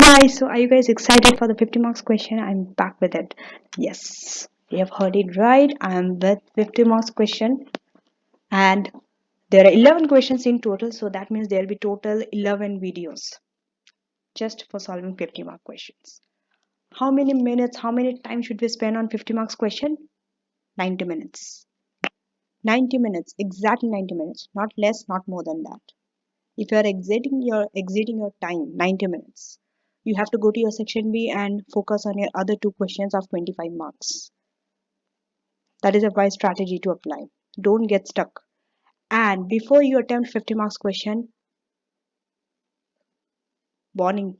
guys, so are you guys excited for the 50 marks question? I'm back with it. Yes, you have heard it right. I'm with 50 marks question, and there are 11 questions in total, so that means there will be total 11 videos just for solving 50 mark questions. How many minutes, how many time should we spend on 50 marks question? 90 minutes. 90 minutes, exactly 90 minutes, not less, not more than that. If you are exceeding your time, 90 minutes, you have to go to your section B and focus on your other two questions of 25 marks. That is a wise strategy to apply. Don't get stuck. And before you attempt 50 marks question, warning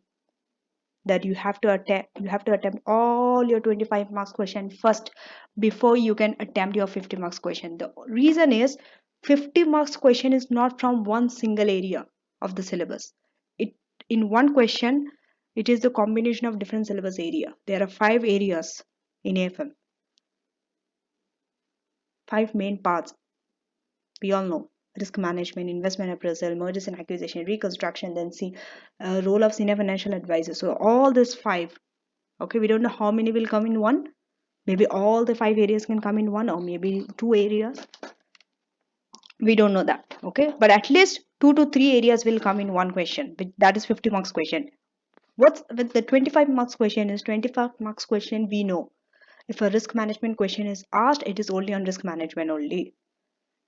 that you have to attempt all your 25 marks question first before you can attempt your 50 marks question. The reason is 50 marks question is not from one single area of the syllabus. It in one question it is the combination of different syllabus area. There are 5 areas in AFM, 5 main parts. We all know: risk management, investment appraisal, mergers and acquisition, reconstruction, then see role of senior financial advisor. So all these 5. Okay, we don't know how many will come in one. Maybe all the 5 areas can come in one, or maybe 2 areas. We don't know that. Okay, but at least 2 to 3 areas will come in one question. That is 50 marks question. What's with the 25 marks question is 25 marks question we know. If a risk management question is asked, it is only on risk management only.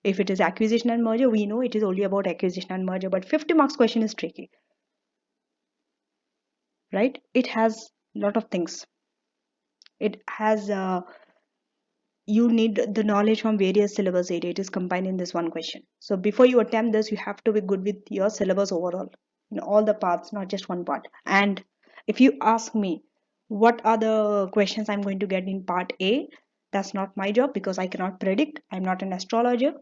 If it is acquisition and merger, we know it is only about acquisition and merger. But 50 marks question is tricky, right? It has a lot of things. It has you need the knowledge from various syllabus area. It is combined in this one question. So before you attempt this, you have to be good with your syllabus overall in all the parts, not just one part. And if you ask me what are the questions I'm going to get in part A, that's not my job because I cannot predict. I'm not an astrologer,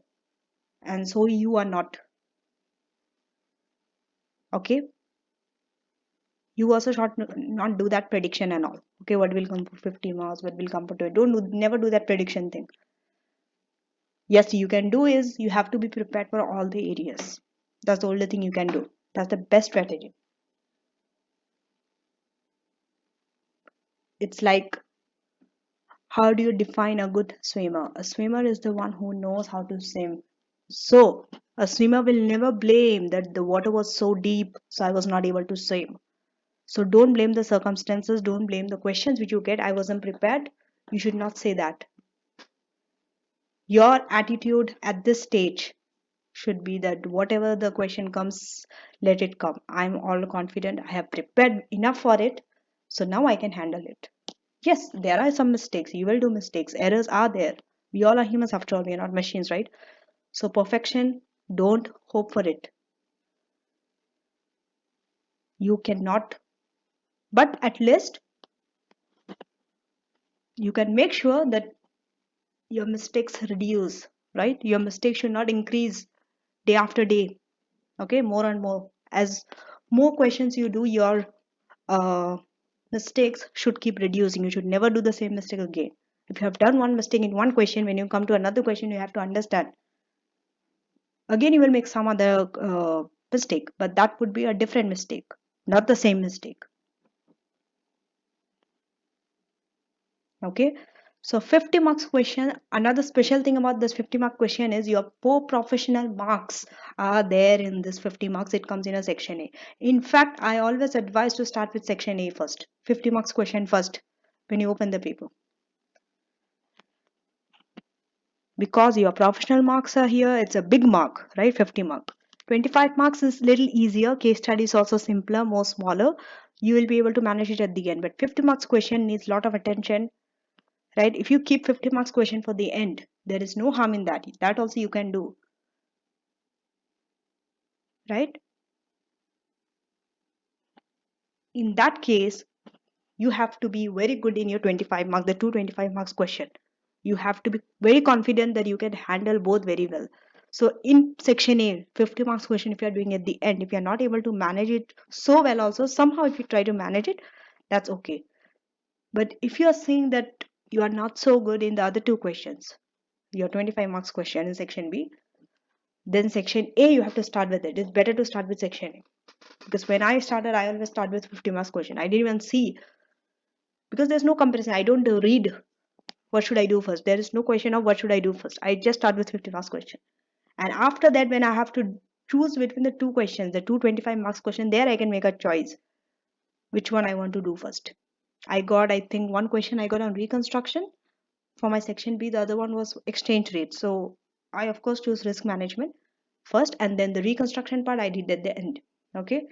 and so you are not. Okay, you also should not do that prediction and all. Okay, what will come for 50 marks, what will come for 20. Never do that prediction thing. Yes, you can do is you have to be prepared for all the areas. That's the only thing you can do. That's the best strategy. It's like, how do you define a good swimmer? A swimmer is the one who knows how to swim. So a swimmer will never blame that the water was so deep, so I was not able to swim. So don't blame the circumstances, don't blame the questions which you get. I wasn't prepared. You should not say that. Your attitude at this stage should be that whatever the question comes, let it come. I'm all confident. I have prepared enough for it. So now I can handle it. Yes, there are some mistakes. You will do mistakes. Errors are there. We all are humans after all. We are not machines, right? So perfection, don't hope for it. You cannot. But at least you can make sure that your mistakes reduce, right? Your mistakes should not increase day after day. Okay, more and more. As more questions you do, your mistakes should keep reducing. You should never do the same mistake again. If you have done one mistake in one question, when you come to another question, you have to understand. Again, you will make some other mistake, but that would be a different mistake, not the same mistake. Okay, so 50 marks question. Another special thing about this 50 mark question is your professional marks are there in this 50 marks. It comes in a section A. In fact, I always advise to start with section A first, 50 marks question first when you open the paper, because your professional marks are here. It's a big mark, right? 50 mark. 25 marks is little easier. Case study is also simpler, more smaller. You will be able to manage it at the end. But 50 marks question needs a lot of attention, right? If you keep 50 marks question for the end, there is no harm in that. That also you can do, right? In that case, you have to be very good in your 25 marks, the 225 marks question. You have to be very confident that you can handle both very well. So in section A, 50 marks question, if you are doing at the end, if you are not able to manage it so well also, somehow if you try to manage it, that's okay. But if you are saying that you are not so good in the other two questions, your 25 marks question in section B, then section A you have to start with it. It's better to start with section A. Because when I started, I always start with 50 marks question. I didn't even see, because there's no comparison. I don't read what should I do first. There is no question of what should I do first. I just start with 50 marks question. And after that, when I have to choose between the two questions, the 225 marks question, there I can make a choice which one I want to do first. I think one question I got on reconstruction for my section B, the other one was exchange rate. So I of course choose risk management first, and then the reconstruction part I did at the end. Okay.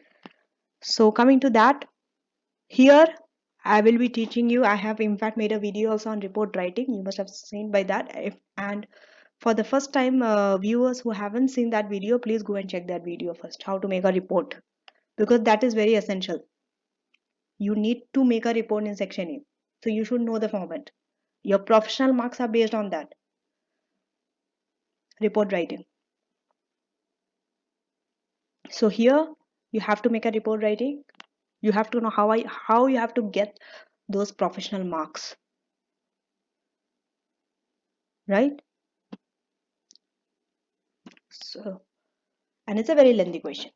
So coming to that, here I will be teaching you. I have in fact made a video also on report writing. You must have seen by that. And for the first time viewers who haven't seen that video, please go and check that video first. How to make a report, because that is very essential. You need to make a report in section A. So you should know the format. Your professional marks are based on that. Report writing. So here you have to make a report writing. You have to know how you have to get those professional marks. Right? So, and it's a very lengthy question.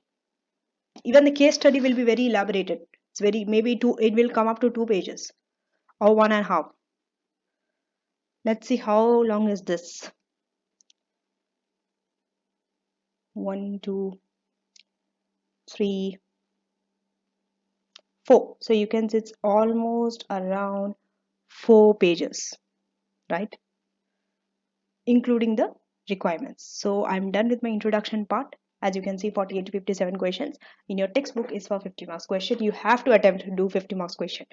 Even the case study will be very elaborated. It's very, maybe it will come up to 2 pages or 1.5. Let's see how long is this. 1, 2, 3, 4. So you can see it's almost around 4 pages, right? Including the requirements. So I'm done with my introduction part. As you can see, 48 to 57 questions. In your textbook is for 50 marks question. You have to attempt to do 50 marks question.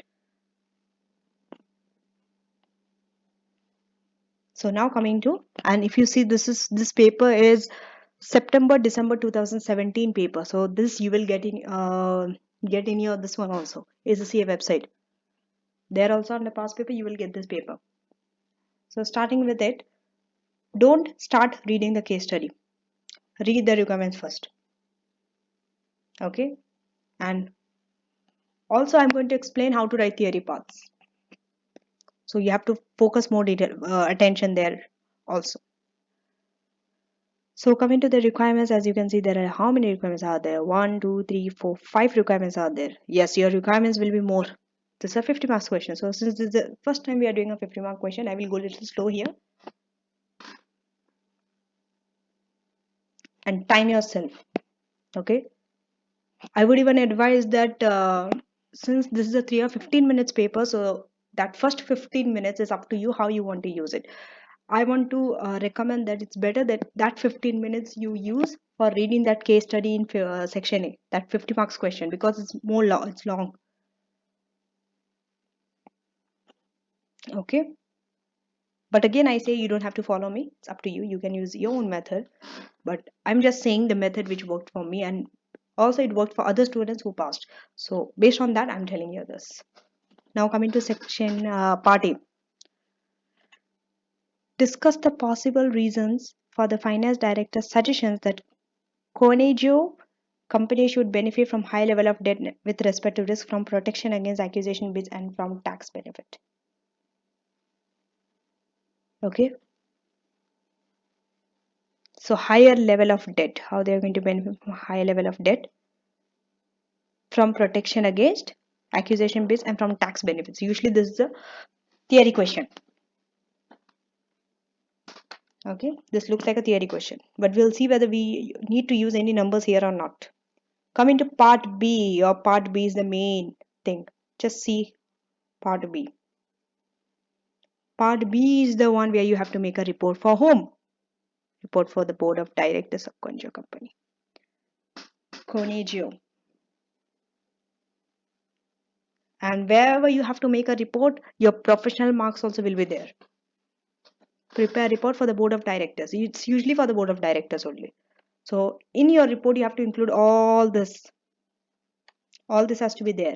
So now coming to, and if you see, this paper is September December 2017 paper. So this you will get in your this one also is the CA website. There also on the past paper you will get this paper. So starting with it, don't start reading the case study. Read the requirements first. Okay, and also I'm going to explain how to write theory parts. So you have to focus more attention there also. So coming to the requirements, as you can see, there are how many requirements are there? 1, 2, 3, 4, 5 requirements are there. Yes, your requirements will be more. This is a 50 marks question. So since this is the first time we are doing a 50 mark question, I will go a little slow here. And time yourself. Okay. I would even advise that since this is a 3 or 15 minutes paper, so that first 15 minutes is up to you how you want to use it. I want to recommend that it's better that that 15 minutes you use for reading that case study in section A, that 50 marks question, because it's more long, it's long. Okay. But again, I say you don't have to follow me. It's up to you. You can use your own method. But I'm just saying the method which worked for me, and also it worked for other students who passed. So based on that, I'm telling you this. Now coming to section part A. Discuss the possible reasons for the finance director's suggestions that Conejo company should benefit from high level of debt with respect to risk from protection against accusation bids and from tax benefit. Okay. So higher level of debt, how they are going to benefit from higher level of debt, from protection against accusation bids and from tax benefits. Usually this is a theory question. Okay, this looks like a theory question, but we'll see whether we need to use any numbers here or not. Coming to part B, or part B is the main thing. Just see part B. Part B is the one where you have to make a report for whom? Report for the board of directors of Conejo company. Conejo. And wherever you have to make a report, your professional marks also will be there. Prepare a report for the board of directors. It's usually for the board of directors only. So in your report, you have to include all this. All this has to be there.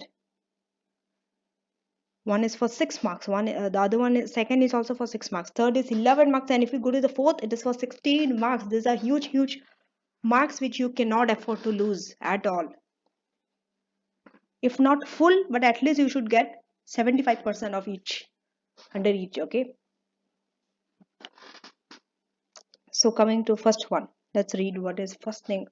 One is for 6 marks. The other one is second is also for 6 marks. Third is 11 marks. And if you go to the fourth, it is for 16 marks. These are huge marks which you cannot afford to lose at all. If not full, but at least you should get 75% of each, under each. Okay. So coming to first one, let's read what is first thing.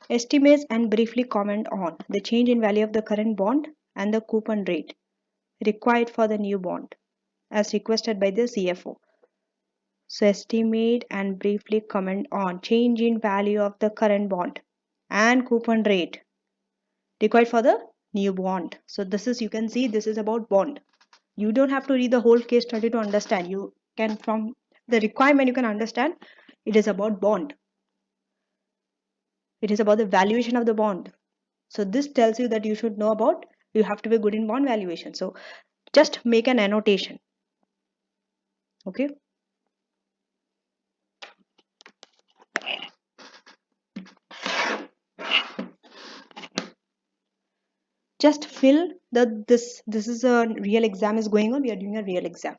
Estimates and briefly comment on the change in value of the current bond and the coupon rate required for the new bond as requested by the CFO. So estimate and briefly comment on change in value of the current bond and coupon rate required for the new bond. So this is, you can see, this is about bond. You don't have to read the whole case study to understand. You can, from the requirement, you can understand it is about bond. It is about the valuation of the bond. So this tells you that you should know about, you have to be good in bond valuation. So just make an annotation. Okay. Just fill this is a real exam is going on. We are doing a real exam.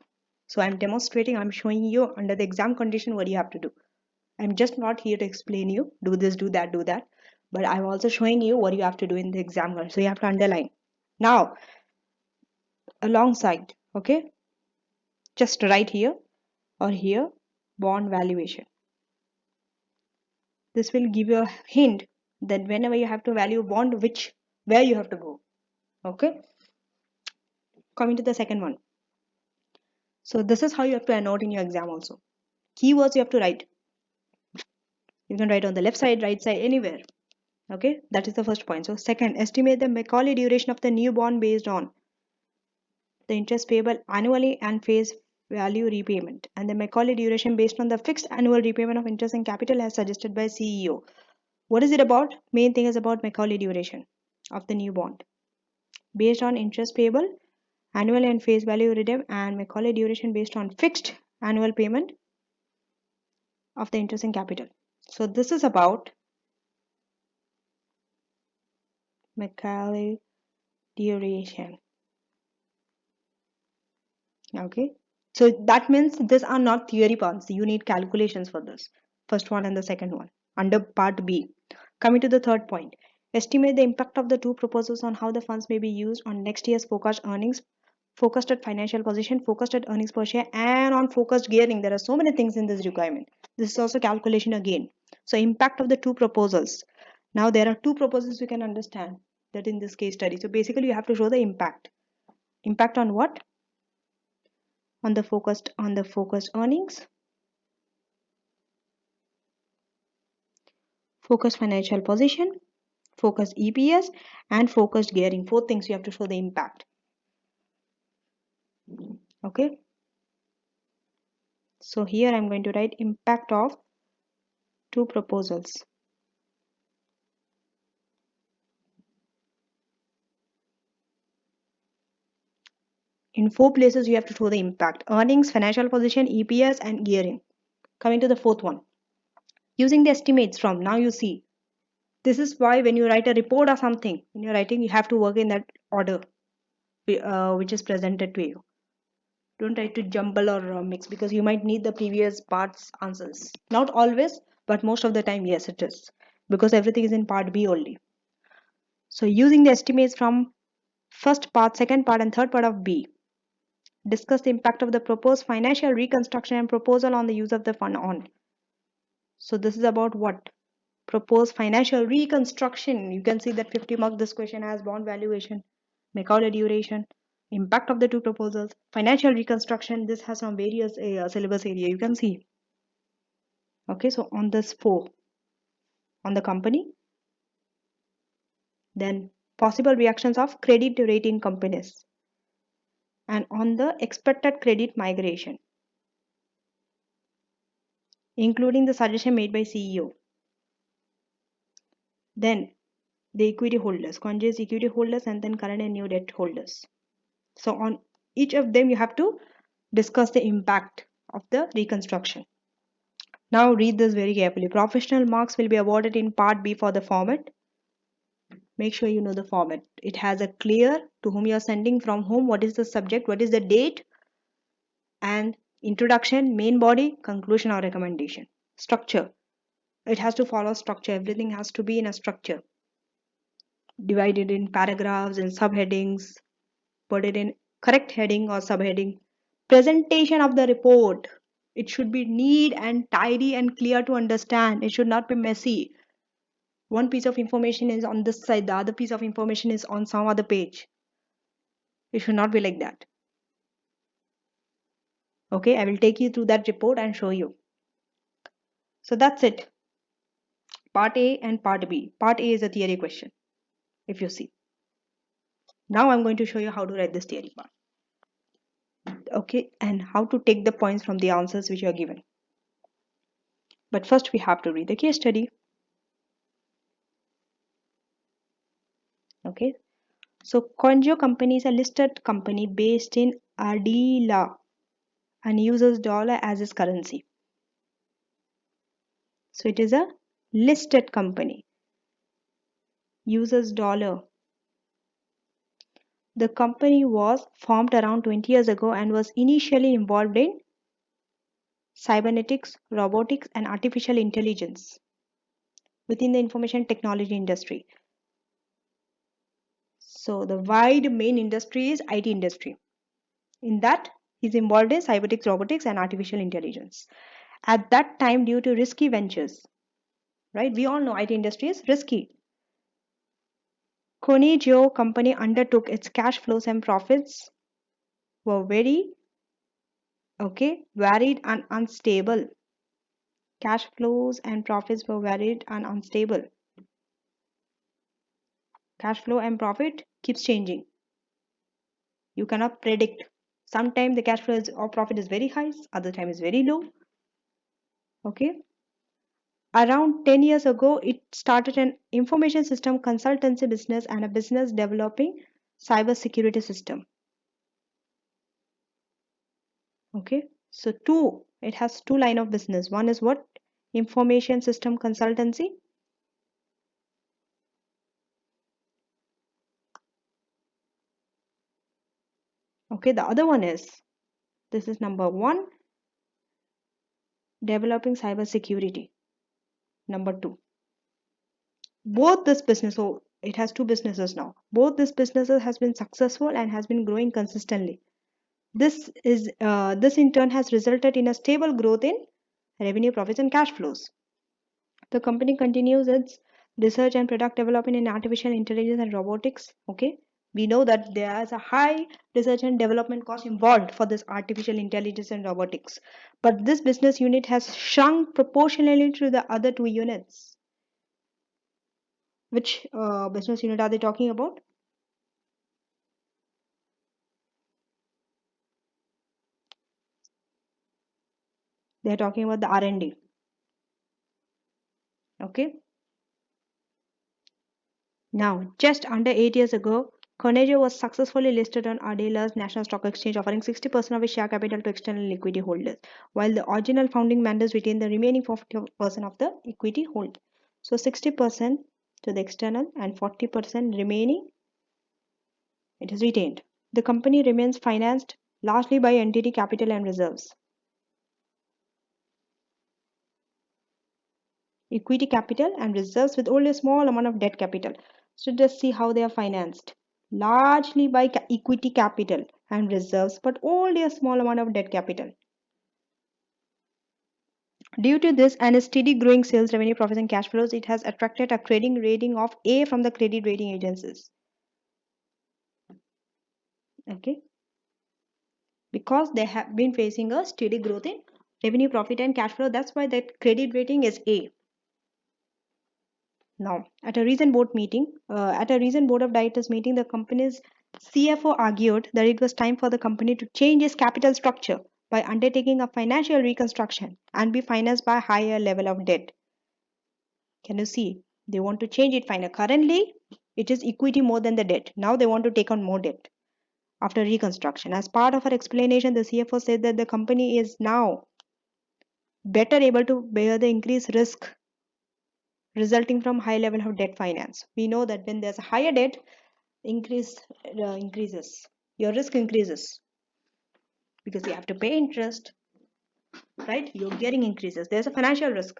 So I'm demonstrating, I'm showing you under the exam condition what you have to do. I'm just not here to explain you, do this, do that, do that. But I'm also showing you what you have to do in the exam. So you have to underline. Now, alongside, okay, just write here or here, bond valuation. This will give you a hint that whenever you have to value bond, where you have to go. Okay. Coming to the second one. So this is how you have to annotate in your exam also. Keywords you have to write. You can write on the left side, right side, anywhere. Okay, that is the first point. So second, estimate the Macaulay duration of the new bond based on the interest payable annually and face value repayment, and the Macaulay duration based on the fixed annual repayment of interest and capital as suggested by CEO. What is it about? Main thing is about Macaulay duration of the new bond based on interest payable annual and face value redeem, and Macaulay duration based on fixed annual payment of the interest and capital. So this is about Macaulay duration. Okay, so that means these are not theory parts. You need calculations for this. First one and the second one under part B. Coming to the third point, estimate the impact of the two proposals on how the funds may be used on next year's forecast earnings, focused at financial position, focused at earnings per share, and on focused gearing. There are so many things in this requirement. This is also calculation again. So impact of the two proposals. Now there are two proposals you can understand that in this case study. So basically you have to show the impact. Impact on what? On the focused earnings, focused financial position, focused EPS, and focused gearing. Four things you have to show the impact. Okay. So here I'm going to write impact of two proposals. In four places you have to show the impact: earnings, financial position, EPS, and gearing. Coming to the fourth one, using the estimates from, now you see, this is why when you write a report or something, when you're writing, you have to work in that order which is presented to you. Don't try to jumble or mix, because you might need the previous parts answers. Not always, but most of the time, yes, it is, because everything is in part B only. So using the estimates from first part, second part, and third part of B, discuss the impact of the proposed financial reconstruction and proposal on the use of the fund on. So this is about what? Proposed financial reconstruction. You can see that 50 mark this question has bond valuation, Macaulay duration, impact of the two proposals, financial reconstruction. This has some various syllabus area, you can see. Okay, so on this 4, on the company, then possible reactions of credit rating companies, and on the expected credit migration, including the suggestion made by CEO. Then the equity holders, congees equity holders, and then current and new debt holders. So on each of them you have to discuss the impact of the reconstruction. Now read this very carefully. Professional marks will be awarded in part B for the format. Make sure you know the format. It has a clear to whom you are sending, from whom, what is the subject, what is the date, and introduction, main body, conclusion or recommendation. Structure. It has to follow structure. Everything has to be in a structure. Divided in paragraphs and subheadings. Put it in correct heading or subheading. Presentation of the report. It should be neat and tidy and clear to understand. It should not be messy. One piece of information is on this side, the other piece of information is on some other page. It should not be like that. Okay, I will take you through that report and show you. So that's it. Part A and Part B. Part A is a theory question, if you see. Now I'm going to show you how to write this theory part. Okay, and how to take the points from the answers which you are given. But first we have to read the case study. Okay, so Conejo company is a listed company based in Adila and uses dollar as its currency. So it is a listed company, uses dollar. The company was formed around 20 years ago and was initially involved in cybernetics, robotics, and artificial intelligence within the information technology industry. So the wide main industry is IT industry. In that, he's involved in cybernetics, robotics, and artificial intelligence. At that time, due to risky ventures, right? We all know IT industry is risky. Conejo company undertook its cash flows and profits were very varied and unstable. Cash flows and profits were varied and unstable. Cash flow and profit keeps changing. You cannot predict. Sometimes the cash flow or profit is very high, other time is very low. Okay. Around 10 years ago, it started an information system consultancy business and a business developing cyber security system. Okay. So it has two line of business. One is what? Information system consultancy. Okay. The other one is, this is number 1, developing cyber security. Number 2. Both this business, so it has two businesses now. Both this businesses has been successful and has been growing consistently. This in turn has resulted in a stable growth in revenue, profits, and cash flows. The company continues its research and product development in artificial intelligence and robotics. Okay, we know that there is a high research and development cost involved for this artificial intelligence and robotics, but this business unit has shrunk proportionally to the other two units. Which business unit are they talking about? They are talking about the R&D. Okay. Now, just under 8 years ago, Conejo was successfully listed on Adela's National Stock Exchange, offering 60% of its share capital to external equity holders, while the original founding members retained the remaining 40% of the equity hold. So 60% to the external and 40% remaining, it is retained. The company remains financed largely by entity capital and reserves. Equity capital and reserves with only a small amount of debt capital. So just see how they are financed. Largely by equity capital and reserves, but only a small amount of debt capital. Due to this and a steady growing sales revenue, profits, and cash flows, it has attracted a credit rating of A from the credit rating agencies. Okay. Because they have been facing a steady growth in revenue, profit, and cash flow. That's why that credit rating is A. Now, at a recent board of directors meeting, the company's CFO argued that it was time for the company to change its capital structure by undertaking a financial reconstruction and be financed by a higher level of debt. Can you see? They want to change it finally. Currently, it is equity more than the debt. Now they want to take on more debt after reconstruction. As part of her explanation, the CFO said that the company is now better able to bear the increased risk resulting from high level of debt finance. We know that when there's a higher debt, increases. Your risk increases because you have to pay interest, right? Your gearing increases. There's a financial risk.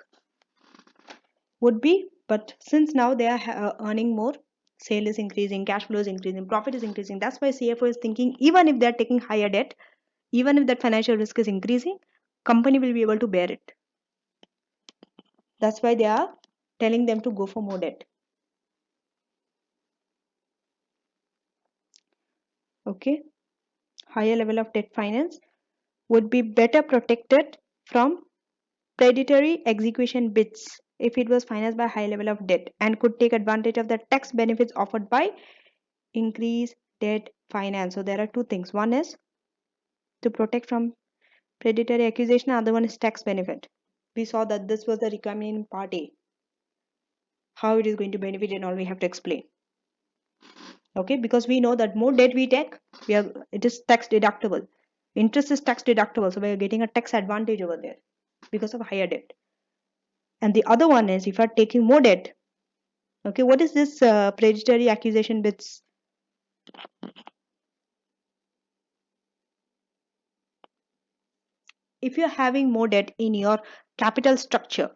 Would be, but since now they are earning more, sale is increasing, cash flow is increasing, profit is increasing. That's why CFO is thinking even if they're taking higher debt, even if that financial risk is increasing, company will be able to bear it. That's why they are telling them to go for more debt. Okay, higher level of debt finance would be better protected from predatory execution bids if it was financed by high level of debt and could take advantage of the tax benefits offered by increased debt finance. So there are two things. One is to protect from predatory accusation, other one is tax benefit. We saw that this was the requirement in part A. How it is going to benefit and all we have to explain. Okay, because we know that more debt we take, it is tax deductible. Interest is tax deductible, so we are getting a tax advantage over there because of higher debt. And the other one is if you are taking more debt. Okay, what is this predatory accusation bits? If you're having more debt in your capital structure,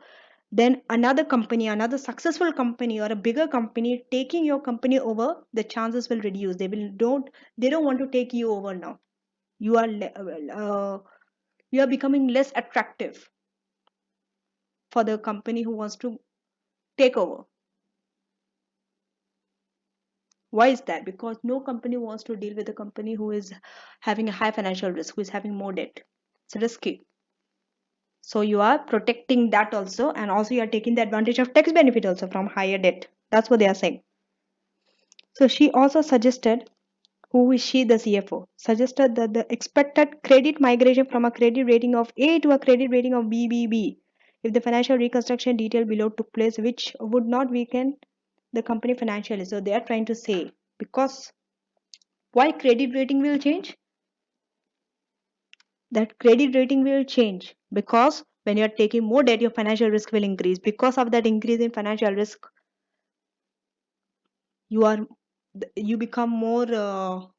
then another company, another successful company or a bigger company taking your company over, the chances will reduce. They don't want to take you over now. You are you are becoming less attractive for the company who wants to take over. Why is that? Because no company wants to deal with a company who is having a high financial risk, who is having more debt. It's risky. So you are protecting that also, and also you are taking the advantage of tax benefit also from higher debt. That's what they are saying. So she also suggested, who is she, the CFO, suggested that the expected credit migration from a credit rating of A to a credit rating of BBB, if the financial reconstruction detail below took place, which would not weaken the company financially. So they are trying to say, because why credit rating will change? That credit rating will change because when you are taking more debt, your financial risk will increase. Because of that increase in financial risk, you are you become more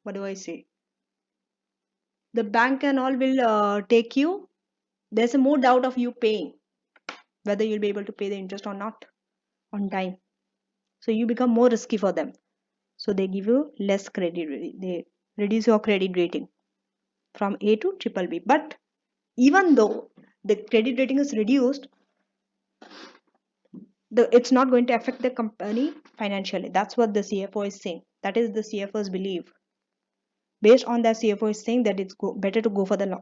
what do I say? The bank and all will take you. There's a more doubt of you paying whether you'll be able to pay the interest or not on time. So you become more risky for them. So they give you less credit. They reduce your credit rating from A to triple B. But even though the credit rating is reduced, it's not going to affect the company financially. That's what the CFO is saying. That is the CFO's belief. Based on that, CFO is saying that it's better to go for the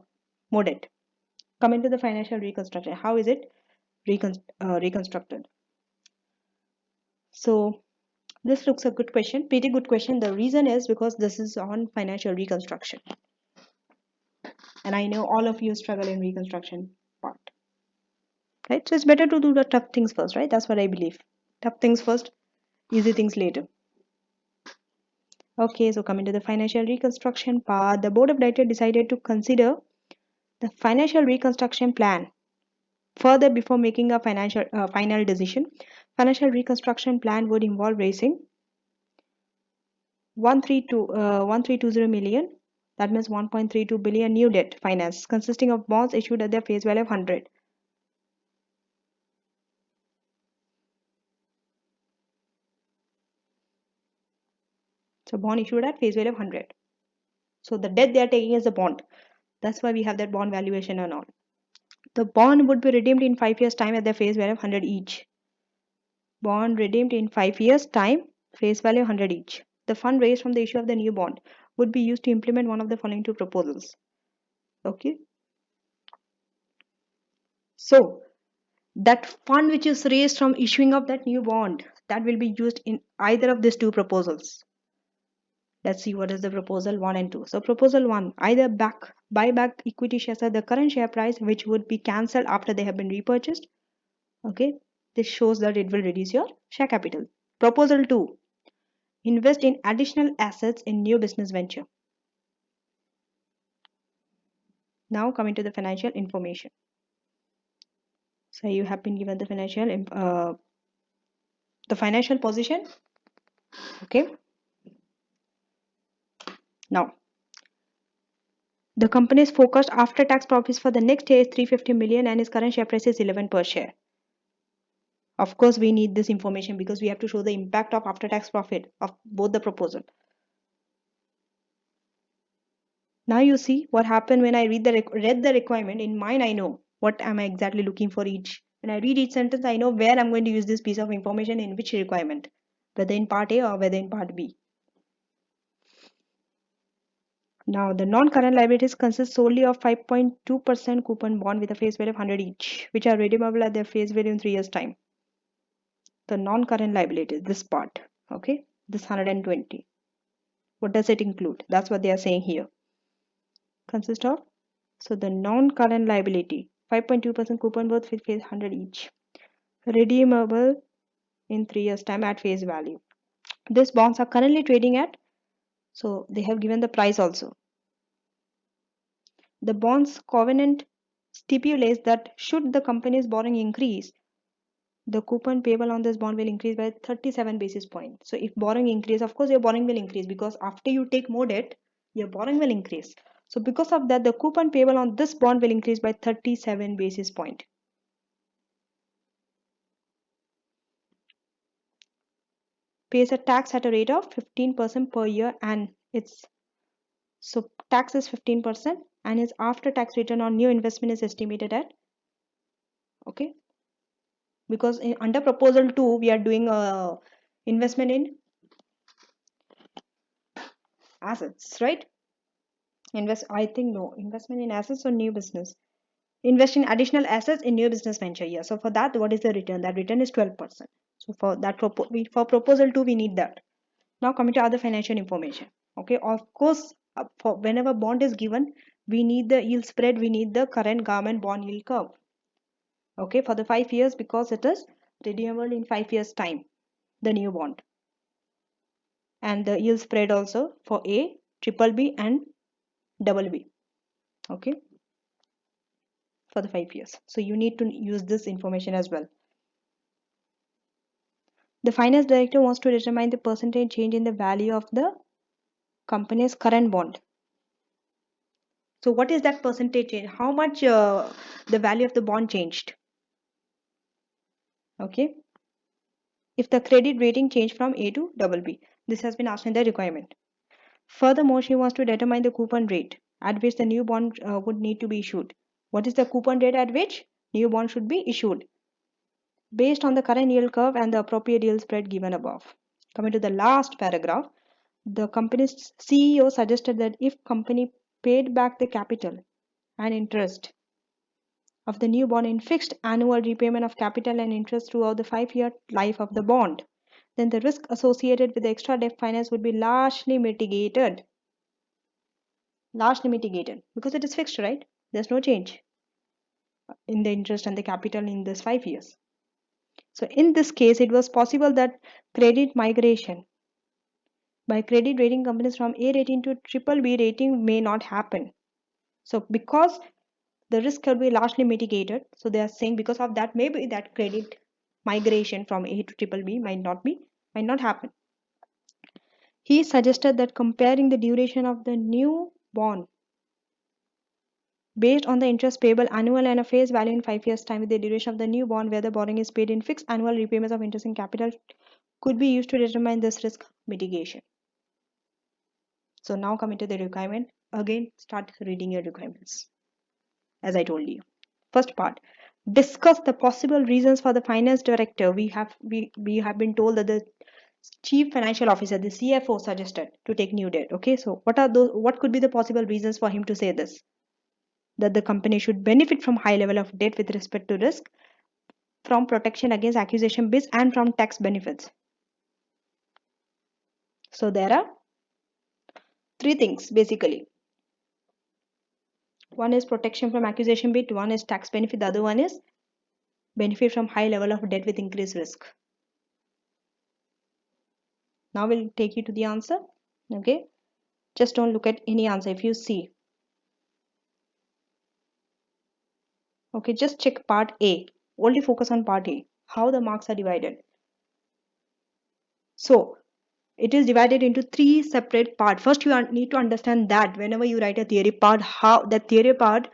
more debt. Coming to the financial reconstruction, how is it reconstructed? So this looks a good question, pretty good question. The reason is because this is on financial reconstruction, and I know all of you struggle in reconstruction part, right? So it's better to do the tough things first, right? That's what I believe. Tough things first, easy things later. Okay, so coming to the financial reconstruction part, the board of directors decided to consider the financial reconstruction plan further before making a final decision. Financial reconstruction plan would involve raising 1320 million, that means 1.32 billion new debt finance consisting of bonds issued at their face value of 100. So bond issued at face value of 100. So the debt they are taking is the bond. That's why we have that bond valuation and all. The bond would be redeemed in 5 years time at their face value of 100 each. Bond redeemed in 5 years time, face value 100 each. The fund raised from the issue of the new bond would be used to implement one of the following two proposals. Okay. So that fund which is raised from issuing of that new bond, that will be used in either of these two proposals. Let's see what is the proposal 1 and 2. So proposal 1, either buy back equity shares at the current share price, which would be cancelled after they have been repurchased. Okay, this shows that it will reduce your share capital. Proposal 2, invest in additional assets in new business venture. Now coming to the financial information. So you have been given the financial position. Okay. Now the company's forecast after tax profits for the next year is 350 million and its current share price is 11 per share. Of course, we need this information because we have to show the impact of after tax profit of both the proposal. Now you see what happened when I read the requirement. In mine, I know what am I exactly looking for each When I read each sentence, I know where I'm going to use this piece of information in which requirement, whether in part A or whether in part B. Now, the non-current liabilities consist solely of 5.2% coupon bond with a face value of 100 each, which are redeemable at their face value in 3 years' time. The non-current liabilities, this part, okay, this 120. What does it include? That's what they are saying here. Consist of, so the non-current liability, 5.2% coupon worth with face 100 each, redeemable in 3 years' time at face value. These bonds are currently trading at, so they have given the price also. The bonds covenant stipulates that should the company's borrowing increase, the coupon payable on this bond will increase by 37 basis points. So if borrowing increase, of course your borrowing will increase, because after you take more debt, your borrowing will increase. So because of that, the coupon payable on this bond will increase by 37 basis points. Pays a tax at a rate of 15% per year, and it's, so tax is 15%, and its after tax return on new investment is estimated at, okay, because under proposal 2 we are doing a investment in assets, right? I think no, investment in assets or new business, invest in additional assets in new business venture. Yeah, so for that, what is the return? That return is 12%. So for that, for proposal 2 we need that. Now coming to other financial information, okay, of course, for whenever bond is given, we need the yield spread, we need the current government bond yield curve, okay, for the 5 years, because it is redeemable in 5 years time, the new bond, and the yield spread also for A, triple B and double B, okay, for the 5 years. So you need to use this information as well. The finance director wants to determine the percentage change in the value of the company's current bond. So what is that percentage change? How much the value of the bond changed? Okay. If the credit rating changed from A to double B. This has been asked in the requirement. Furthermore, she wants to determine the coupon rate at which the new bond would need to be issued. What is the coupon rate at which new bond should be issued? Based on the current yield curve and the appropriate yield spread given above. Coming to the last paragraph, the company's CEO suggested that if company paid back the capital and interest of the new bond in fixed annual repayment of capital and interest throughout the 5-year life of the bond, then the risk associated with the extra debt finance would be largely mitigated. Largely mitigated because it is fixed, right? There's no change in the interest and the capital in this 5 years. So in this case, it was possible that credit migration by credit rating companies from A rating to triple B rating may not happen. So because the risk will be largely mitigated, so they are saying because of that, maybe that credit migration from A to triple B might not happen. He suggested that comparing the duration of the new bond based on the interest payable annual and a face value in 5 years time with the duration of the new bond where the borrowing is paid in fixed annual repayments of interest and capital could be used to determine this risk mitigation. So now coming to the requirement, again start reading your requirements as I told you. First part, discuss the possible reasons for the finance director. We have been told that the chief financial officer, the CFO, suggested to take new debt. Okay, so what could be the possible reasons for him to say this? That the company should benefit from high level of debt with respect to risk, from protection against accusation bids, and from tax benefits. So there are 3 things basically. One is protection from accusation bid, one is tax benefit, the other one is benefit from high level of debt with increased risk. Now we'll take you to the answer. Okay, just don't look at any answer. If you see, okay, just check part A, only focus on part A, how the marks are divided. So it is divided into 3 separate parts. First you need to understand that whenever you write a theory part, how that theory part,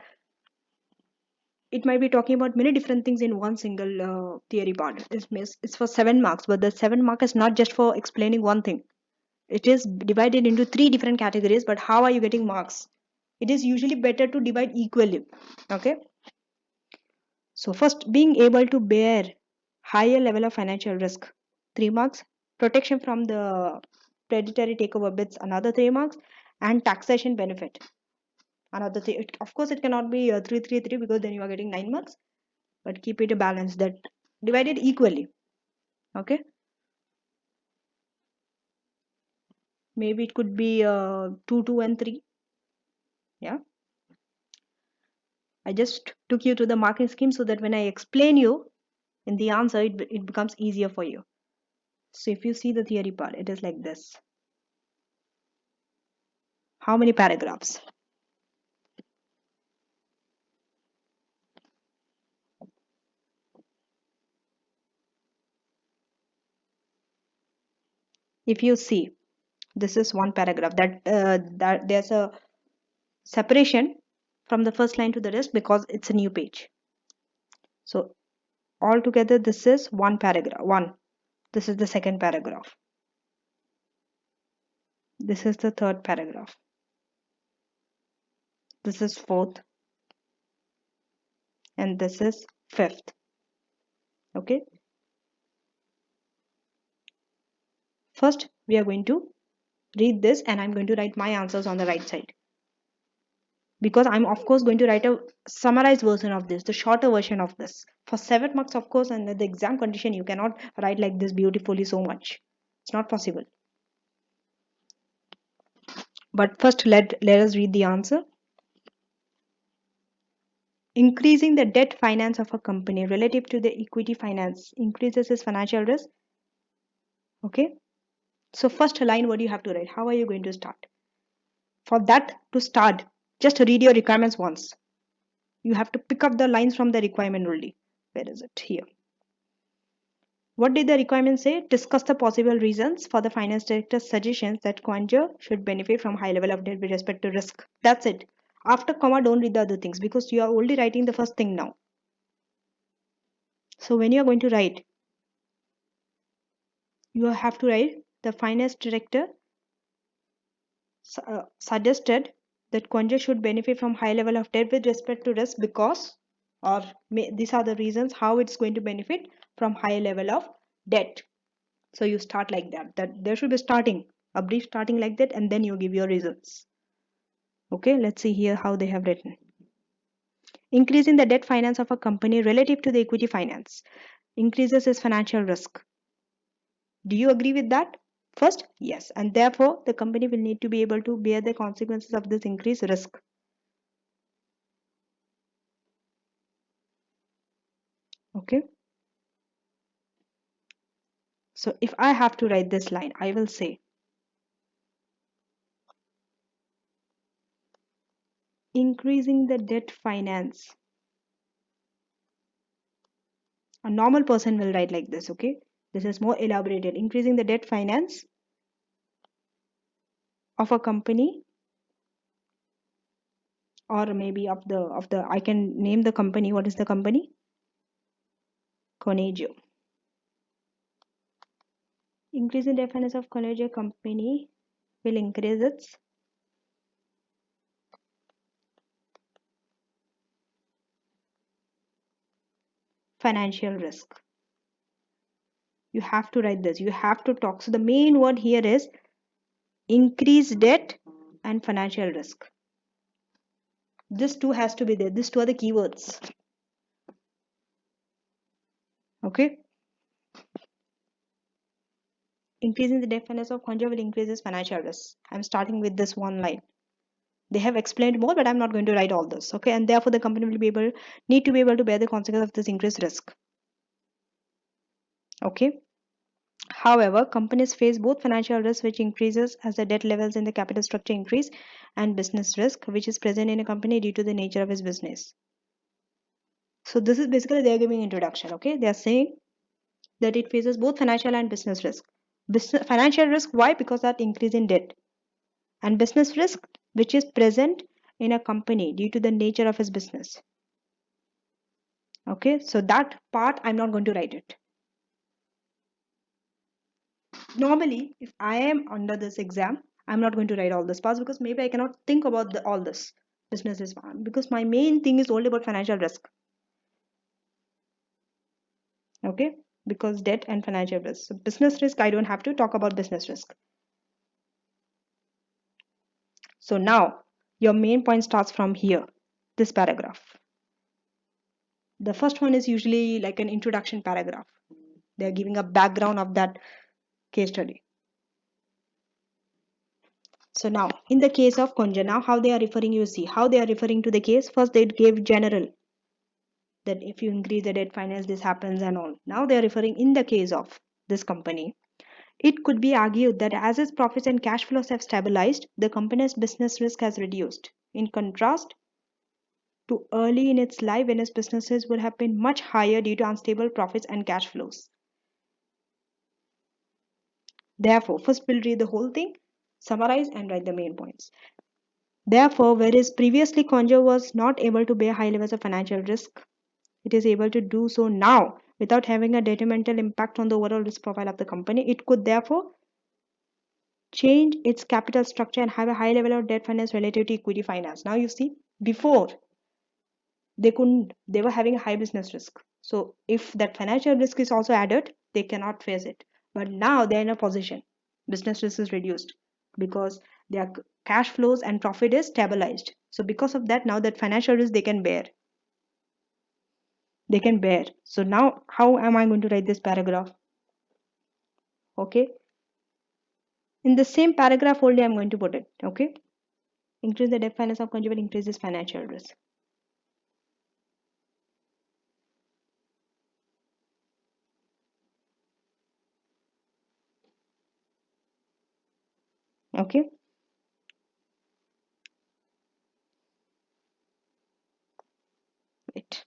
it might be talking about many different things in one single theory part. It's for 7 marks, but the 7 mark is not just for explaining one thing. It is divided into 3 different categories, but how are you getting marks? It is usually better to divide equally. Okay, So first, being able to bear higher level of financial risk, 3 marks. Protection from the predatory takeover bids, another 3 marks. And taxation benefit, another thing. Of course it cannot be 3 3 3 because then you are getting 9 marks, but keep it a balance, that divided equally. Okay, maybe it could be 2 2 and 3. Yeah, I just took you to the marking scheme so that when I explain you in the answer, it becomes easier for you. So if you see the theory part, it is like this. How many paragraphs? If you see, this is one paragraph, that there's a separation from the first line to the rest because it's a new page. So altogether this is one paragraph. This is the second paragraph. This is the third paragraph. This is fourth. And this is fifth. Okay. First, we are going to read this and I'm going to write my answers on the right side. Because I'm of course going to write a summarized version of this, the shorter version of this. For 7 marks, of course, and the exam condition, you cannot write like this beautifully so much. It's not possible. But first, let us read the answer. Increasing the debt finance of a company relative to the equity finance increases its financial risk. Okay. So first line, what do you have to write? How are you going to start? For that to start, just read your requirements once. You have to pick up the lines from the requirement only. Where is it? Here. What did the requirement say? Discuss the possible reasons for the finance director's suggestions that Conejo should benefit from high level of debt with respect to risk. That's it. After comma, don't read the other things because you are only writing the first thing now. So when you are going to write, you have to write the finance director suggested that Conejo should benefit from high level of debt with respect to risk because, or these are the reasons how it's going to benefit from high level of debt. So you start like that there should be starting, a brief starting like that, and then you give your reasons. Okay, let's see here how they have written. Increasing the debt finance of a company relative to the equity finance increases its financial risk. Do you agree with that? First, yes, and therefore the company will need to be able to bear the consequences of this increased risk. Okay, so if I have to write this line, I will say increasing the debt finance. A normal person will write like this. Okay, this is more elaborated. Increasing the debt finance of a company, or maybe of the I can name the company. What is the company? Conejo. Increasing the debt finance of Conejo company will increase its financial risk. You have to write this. You have to talk. So the main word here is increased debt and financial risk. This two has to be there. These two are the keywords. Okay. Increasing the debt finance of Conejo will increase its financial risk. I'm starting with this one line. They have explained more, but I'm not going to write all this. Okay. And therefore the company will need to be able to bear the consequence of this increased risk. Okay. However, companies face both financial risk, which increases as the debt levels in the capital structure increase, and business risk, which is present in a company due to the nature of its business. So this is basically they are giving introduction. Okay, they are saying that it faces both financial and business risk. Financial risk, why? Because that increase in debt, and business risk, which is present in a company due to the nature of its business. Okay, so that part I'm not going to write it. Normally, if I am under this exam, I'm not going to write all this parts because maybe I cannot think about all this business risk because my main thing is only about financial risk. Okay, because debt and financial risk. So business risk, I don't have to talk about business risk. So now your main point starts from here, this paragraph. The first one is usually like an introduction paragraph. They're giving a background of that case study. So now in the case of Konja, now how they are referring, you see how they are referring to the case. First they gave general, that if you increase the debt finance this happens and all. Now they are referring in the case of this company. It could be argued that as its profits and cash flows have stabilized, the company's business risk has reduced. In contrast to early in its life when its businesses would have been much higher due to unstable profits and cash flows. Therefore, first we'll read the whole thing, summarize and write the main points. Therefore, whereas previously Conjo was not able to bear high levels of financial risk, it is able to do so now without having a detrimental impact on the overall risk profile of the company. It could therefore change its capital structure and have a high level of debt finance relative to equity finance. Now you see, before they were having a high business risk. So if that financial risk is also added, they cannot face it. But now they're in a position, business risk is reduced because their cash flows and profit is stabilized. So because of that, now that financial risk they can bear. So now how am I going to write this paragraph? Okay, in the same paragraph only I'm going to put it. Okay, increase the debt finance of consumer increases financial risk. Okay, wait.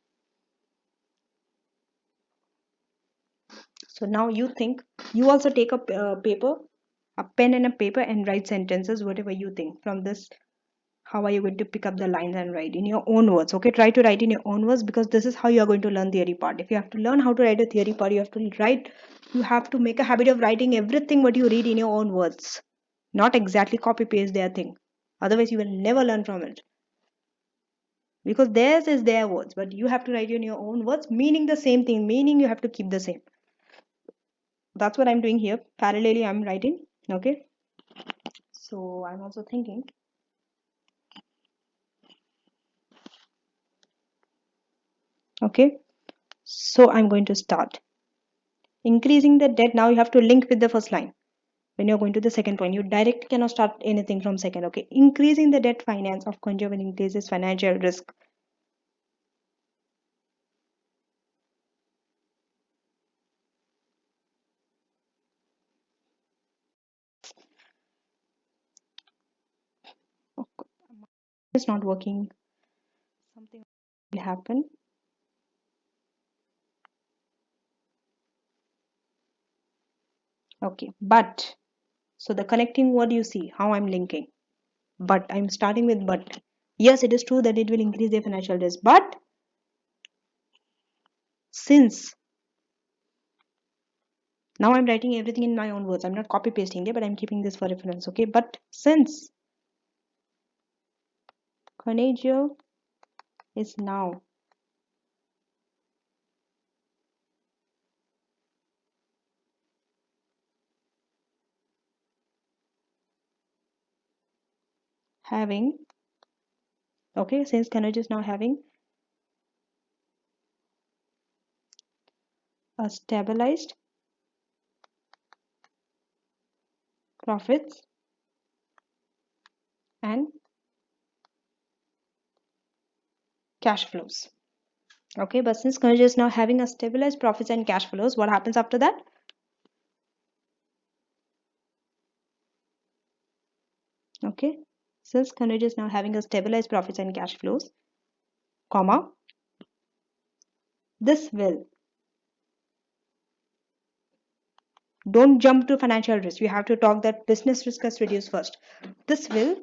So now you think, you also take a paper, a pen and a paper and write sentences, whatever you think from this. How are you going to pick up the lines and write in your own words? Okay, try to write in your own words because this is how you are going to learn theory part. If you have to learn how to write a theory part, you have to make a habit of writing everything what you read in your own words, not exactly copy paste their thing. Otherwise, you will never learn from it because theirs is their words, but you have to write in your own words, meaning the same thing, meaning you have to keep the same. That's what I'm doing here. Parallelly, I'm writing. Okay. So I'm also thinking. Okay. So I'm going to start. Increasing the debt. Now you have to link with the first line. When you're going to the second point, you direct cannot start anything from second. Okay. Increasing the debt finance of consumer increases financial risk. Oh, it's not working. Something will happen. Okay. But. So the connecting word you see how I'm linking. But I'm starting with but. Yes, it is true that it will increase their financial risk. But since now I'm writing everything in my own words, I'm not copy pasting it, but I'm keeping this for reference. Okay. But since Conejo is now having, okay, since Conejo is now having a stabilized profits and cash flows. Okay, but since Conejo is now having a stabilized profits and cash flows, what happens after that? Okay, since Conejo is now having a stabilized profits and cash flows, comma, this will, don't jump to financial risk. You have to talk that business risk has reduced first. This will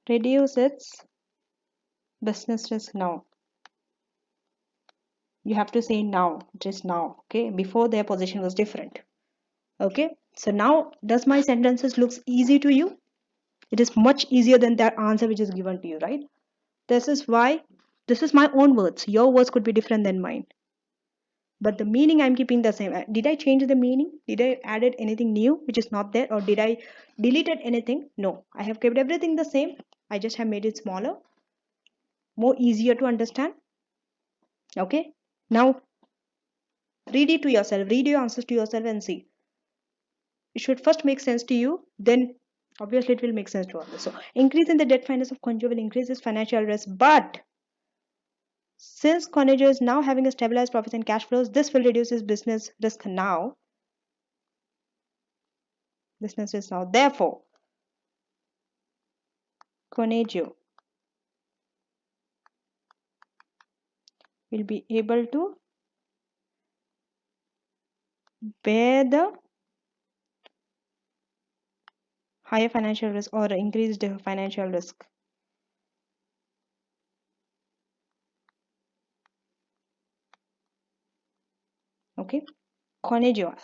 reduce its business risk now. You have to say now, just now. Okay, before their position was different. Okay, so now does my sentences looks easy to you? It is much easier than that answer which is given to you, right? This is why, this is my own words. Your words could be different than mine. but the meaning I'm keeping the same. Did I change the meaning? Did I added anything new which is not there, or did I deleted anything? No, I have kept everything the same. I just have made it smaller, more easier to understand. Okay, now read it to yourself, read your answers to yourself and see. It should first make sense to you, then obviously it will make sense to others. So increase in the debt finance of Conejo will increase his financial risk, but since Conejo is now having a stabilized profits and cash flows, this will reduce his business risk now. Business risk now. Therefore, Conejo will be able to bear the higher financial risk or increased financial risk. Okay, Conejo.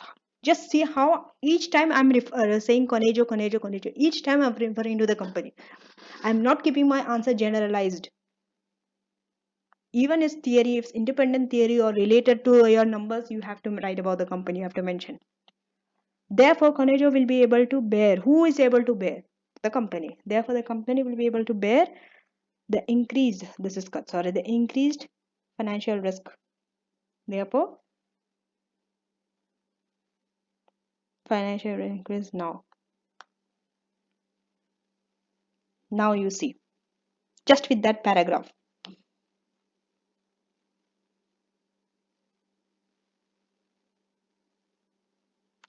Just see how each time I'm saying Conejo, Conejo, Conejo. Each time I'm referring to the company. I'm not keeping my answer generalized. Even if theory, if it's independent theory or related to your numbers, you have to write about the company, you have to mention. Therefore, Conejo will be able to bear. Who is able to bear? The company. Therefore, the company will be able to bear the increased, this is cut, sorry, the increased financial risk. Therefore, financial risk increase now. Now you see. Just with that paragraph.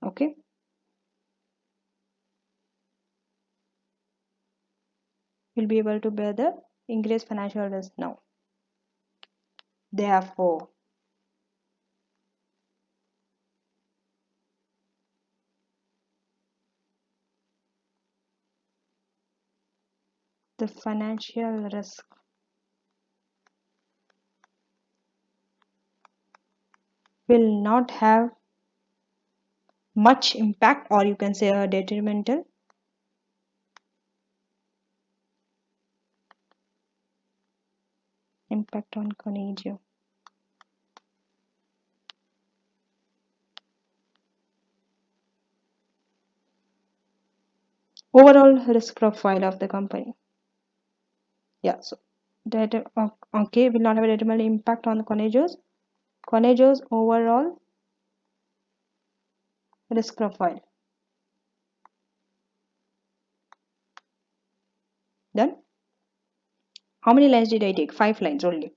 Okay. Will be able to bear the increased financial risk now. Therefore, the financial risk will not have much impact, or you can say a detrimental impact on Conejo. Overall risk profile of the company. Yeah, so that okay will not have a detrimental impact on Conejo's overall risk profile. Done. How many lines did I take? 5 lines only.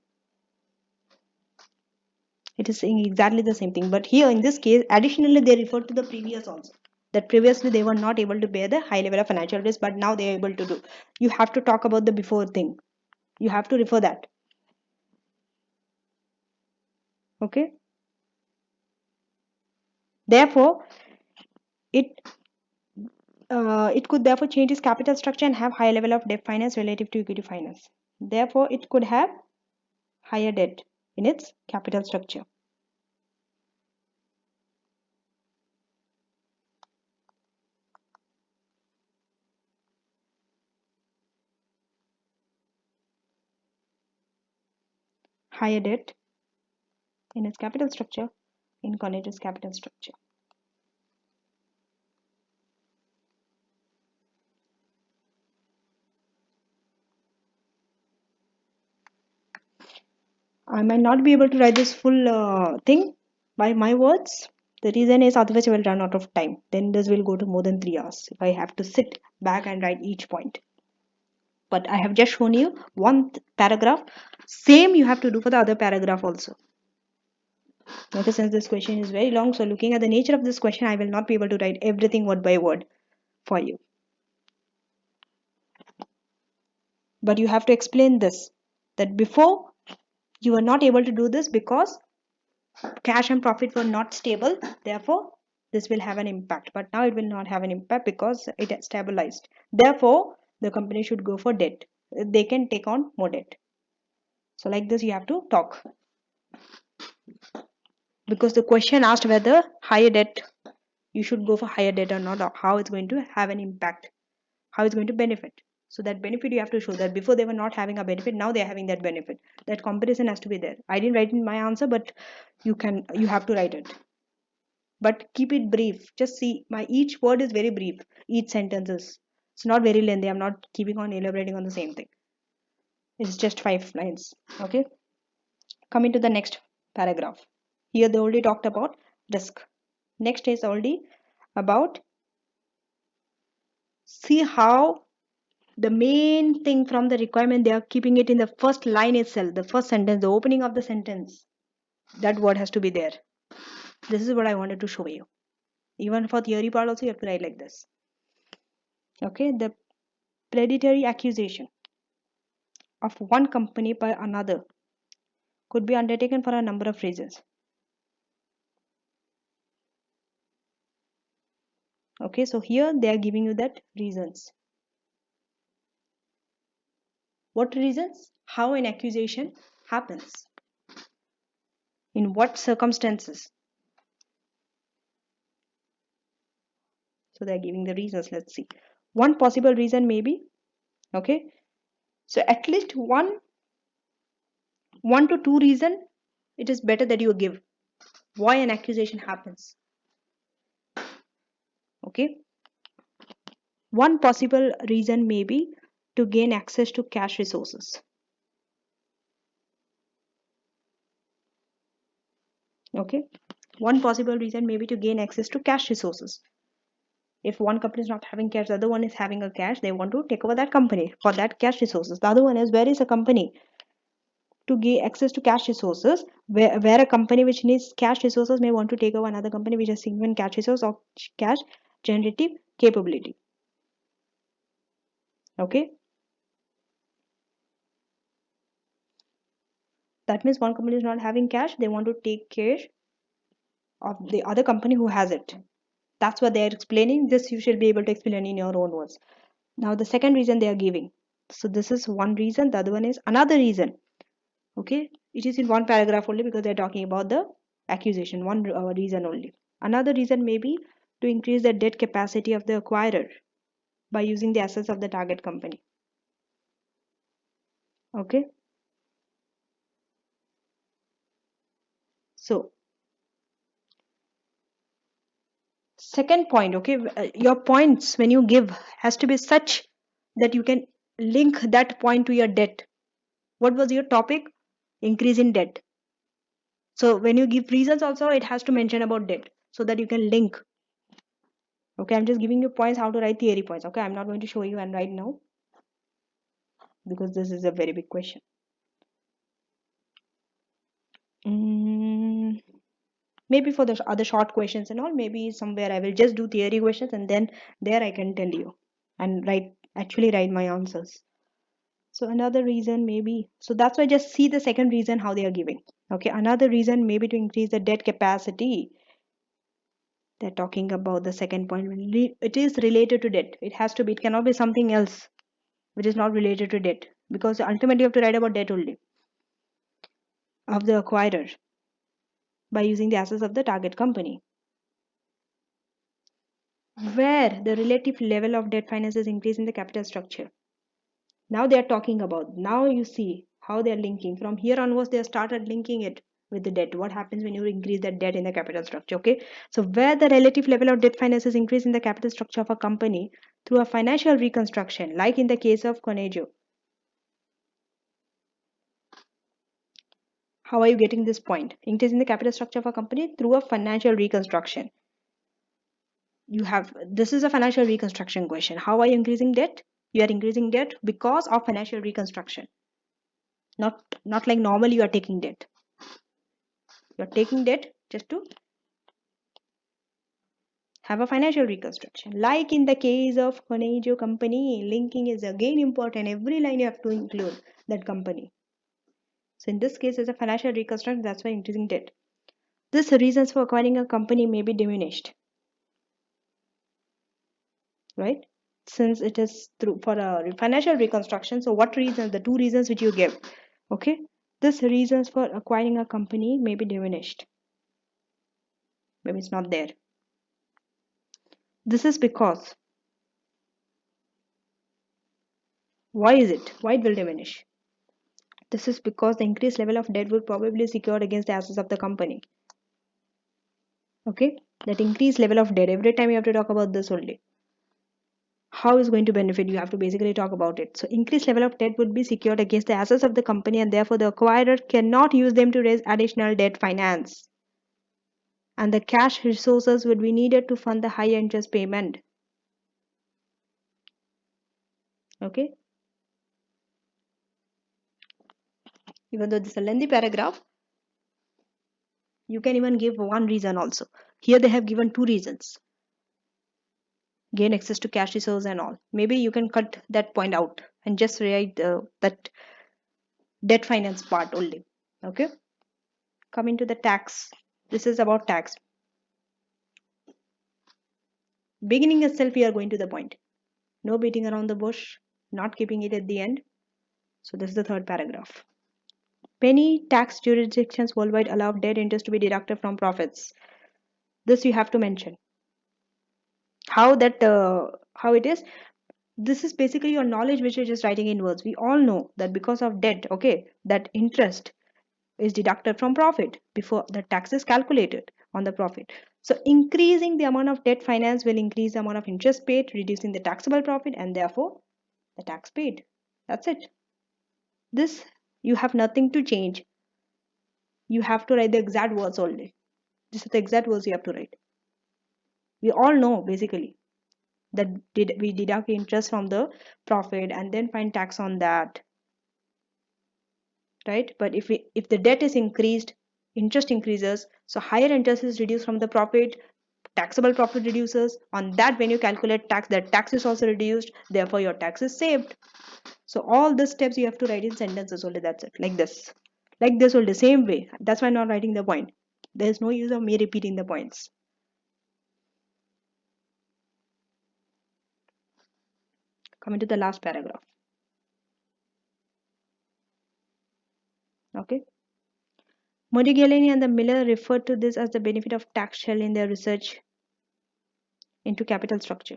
It is saying exactly the same thing, but here in this case, additionally they refer to the previous also. That previously they were not able to bear the high level of financial risk, but now they are able to do. You have to talk about the before thing. You have to refer that. Okay. Therefore, it could therefore change its capital structure and have higher level of debt finance relative to equity finance. Therefore, it could have higher debt in its capital structure. Higher debt in its capital structure in Conejo's capital structure. I might not be able to write this full thing by my words. The reason is otherwise I will run out of time. Then this will go to more than 3 hours if I have to sit back and write each point. But I have just shown you one paragraph. Same you have to do for the other paragraph also. Okay, since this question is very long, so looking at the nature of this question, I will not be able to write everything word by word for you. But you have to explain this, that before you were not able to do this because cash and profit were not stable. Therefore, this will have an impact. But now it will not have an impact because it has stabilized. Therefore, the company should go for debt. They can take on more debt. So like this, you have to talk. Because the question asked whether higher debt, you should go for higher debt or not, or how it's going to have an impact, how it's going to benefit. So that benefit you have to show that before they were not having a benefit, now they are having that benefit. That comparison has to be there. I didn't write in my answer, but you have to write it. But keep it brief. Just see, my each word is very brief. Each sentence is, it's not very lengthy. I'm not keeping on elaborating on the same thing. It's just 5 lines. Okay. Coming to the next paragraph. Here they already talked about risk. Next is already about, see how the main thing from the requirement they are keeping it in the first line itself, the first sentence, the opening of the sentence. That word has to be there. This is what I wanted to show you. Even for theory part also you have to write like this. Okay, the predatory accusation of one company by another could be undertaken for a number of reasons. Okay, so here they are giving you that reasons. What reasons? How an accusation happens. In what circumstances? So they are giving the reasons. Let's see. One possible reason may be, okay, so at least one to two reason it is better that you give why an accusation happens. Okay, one possible reason may be to gain access to cash resources. Okay, one possible reason may be to gain access to cash resources. If one company is not having cash, the other one is having a cash, they want to take over that company for that cash resources. The other one is, where is a company to gain access to cash resources, where a company which needs cash resources may want to take over another company which has given cash resource or cash generative capability. Okay, that means one company is not having cash, they want to take care of the other company who has it. That's what they are explaining. This you should be able to explain in your own words. Now the second reason they are giving, so this is one reason, the other one is another reason. Okay, it is in one paragraph only because they're talking about the accusation, one reason only. Another reason may be to increase the debt capacity of the acquirer by using the assets of the target company. Okay, so second point, okay, your points when you give has to be such that you can link that point to your debt. What was your topic? Increase in debt. So when you give reasons also, it has to mention about debt so that you can link. Okay, I'm just giving you points how to write theory points. Okay, I'm not going to show you and right now because this is a very big question. Maybe for the other short questions and all, maybe somewhere I will just do theory questions and then there I can tell you and actually write my answers. So another reason maybe, so that's why just see the second reason how they are giving. Okay, another reason maybe to increase the debt capacity. They're talking about the second point. It is related to debt. It has to be, it cannot be something else which is not related to debt because ultimately you have to write about debt only of the acquirer by using the assets of the target company, where the relative level of debt finances increase in the capital structure. Now they are talking about, now you see how they are linking. From here onwards, they have started linking it with the debt. What happens when you increase that debt in the capital structure? Okay, so where the relative level of debt finances increase in the capital structure of a company through a financial reconstruction, like in the case of Conejo. How are you getting this point? Increase in the capital structure of a company through a financial reconstruction. You have, this is a financial reconstruction question. How are you increasing debt? You are increasing debt because of financial reconstruction. Not like normally you are taking debt. You are taking debt just to have a financial reconstruction. Like in the case of Conejo company, linking is again important. Every line you have to include that company. So in this case, as a financial reconstruction, that's why increasing debt. These reasons for acquiring a company may be diminished, right? Since it is through for a financial reconstruction. So what reasons? The two reasons which you give. Okay, these reasons for acquiring a company may be diminished. Maybe it's not there. This is because Why is it? Why it will diminish? This is because the increased level of debt would probably be secured against the assets of the company. Okay, that increased level of debt, every time you have to talk about this only. How is going to benefit? You have to basically talk about it. So increased level of debt would be secured against the assets of the company, and therefore the acquirer cannot use them to raise additional debt finance. And the cash resources would be needed to fund the higher interest payment. Okay, even though this is a lengthy paragraph, you can even give one reason also. Here they have given two reasons: gain access to cash resource and all. Maybe you can cut that point out and just write that debt finance part only. Okay, coming to the tax. This is about tax. Beginning itself, we are going to the point. No beating around the bush, not keeping it at the end. So this is the third paragraph. Many tax jurisdictions worldwide allow debt interest to be deducted from profits. This you have to mention. How it is? This is basically your knowledge which you're just writing in words. We all know that because of debt, okay, that interest is deducted from profit before the tax is calculated on the profit. So increasing the amount of debt finance will increase the amount of interest paid, reducing the taxable profit and therefore the tax paid. That's it. This you have nothing to change. You have to write the exact words only. This is the exact words you have to write. We all know basically that we deduct interest from the profit and then find tax on that, right? But if the debt is increased, interest increases, so higher interest is reduced from the profit, taxable profit reduces. On that, when you calculate tax, that tax is also reduced, therefore your tax is saved. So all the steps you have to write in sentences only. That's it. Like this only, same way. That's why I'm not writing the point. There's no use of me repeating the points. Coming to the last paragraph. Okay. Modigliani and the Miller referred to this as the benefit of tax shell in their research into capital structure.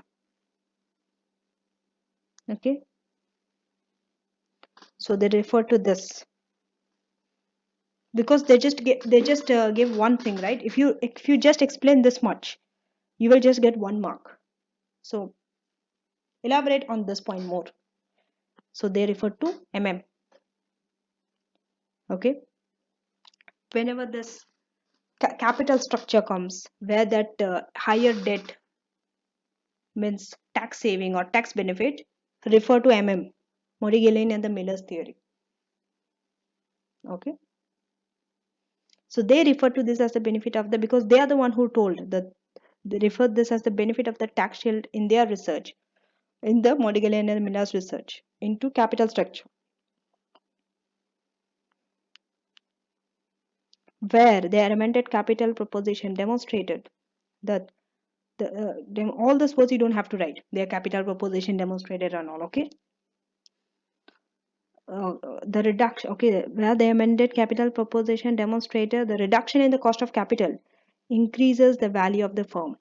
Okay. So they refer to this because give one thing, right? If you just explain this much, you will just get 1 mark. So elaborate on this point more. So they refer to Okay. Whenever this capital structure comes, where that higher debt means tax saving or tax benefit, refer to Modigliani and the Miller's theory. Okay. So they refer to this as the benefit of the, because they are the one who told that they refer this as the benefit of the tax shield in their research, in the Modigliani and Miller's research into capital structure, where their amended capital proposition demonstrated that all the words you don't have to write. Their capital proposition demonstrated and all. Okay. The reduction, okay, where the amended capital proposition demonstrated the reduction in the cost of capital increases the value of the firm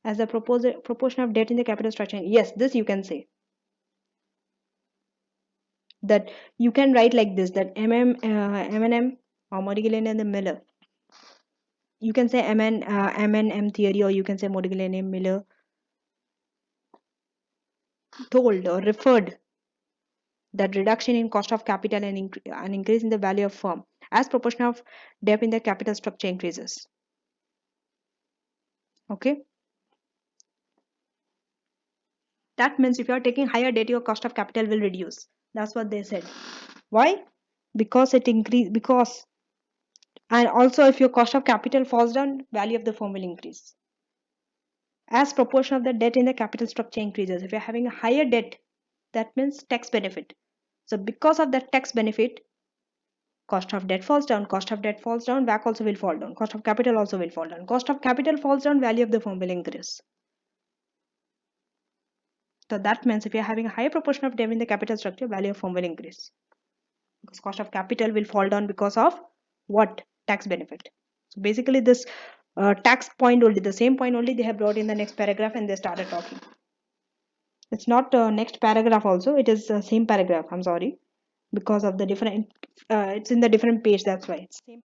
as a proportion of debt in the capital structure. Yes, this you can say. That you can write like this, that M&M or Modigliani and the Miller. You can say M&M theory, or you can say Modigliani and Miller told or referred that reduction in cost of capital and an increase in the value of firm as proportion of debt in the capital structure increases. Okay. That means if you are taking higher debt, your cost of capital will reduce. That's what they said. Why? Because and also if your cost of capital falls down, value of the firm will increase. As proportion of the debt in the capital structure increases. If you're having a higher debt, that means tax benefit. So because of that tax benefit, cost of debt falls down. Cost of debt falls down, WACC also will fall down. Cost of capital also will fall down. Cost of capital falls down, value of the firm will increase. So that means if you're having a higher proportion of debt in the capital structure, value of firm will increase. Because cost of capital will fall down because of what? Tax benefit. So basically this tax point only, the same point only they have brought in the next paragraph and they started talking. It's not next paragraph also. It is the same paragraph. I'm sorry. Because of the different, it's in the different page. That's why it's same.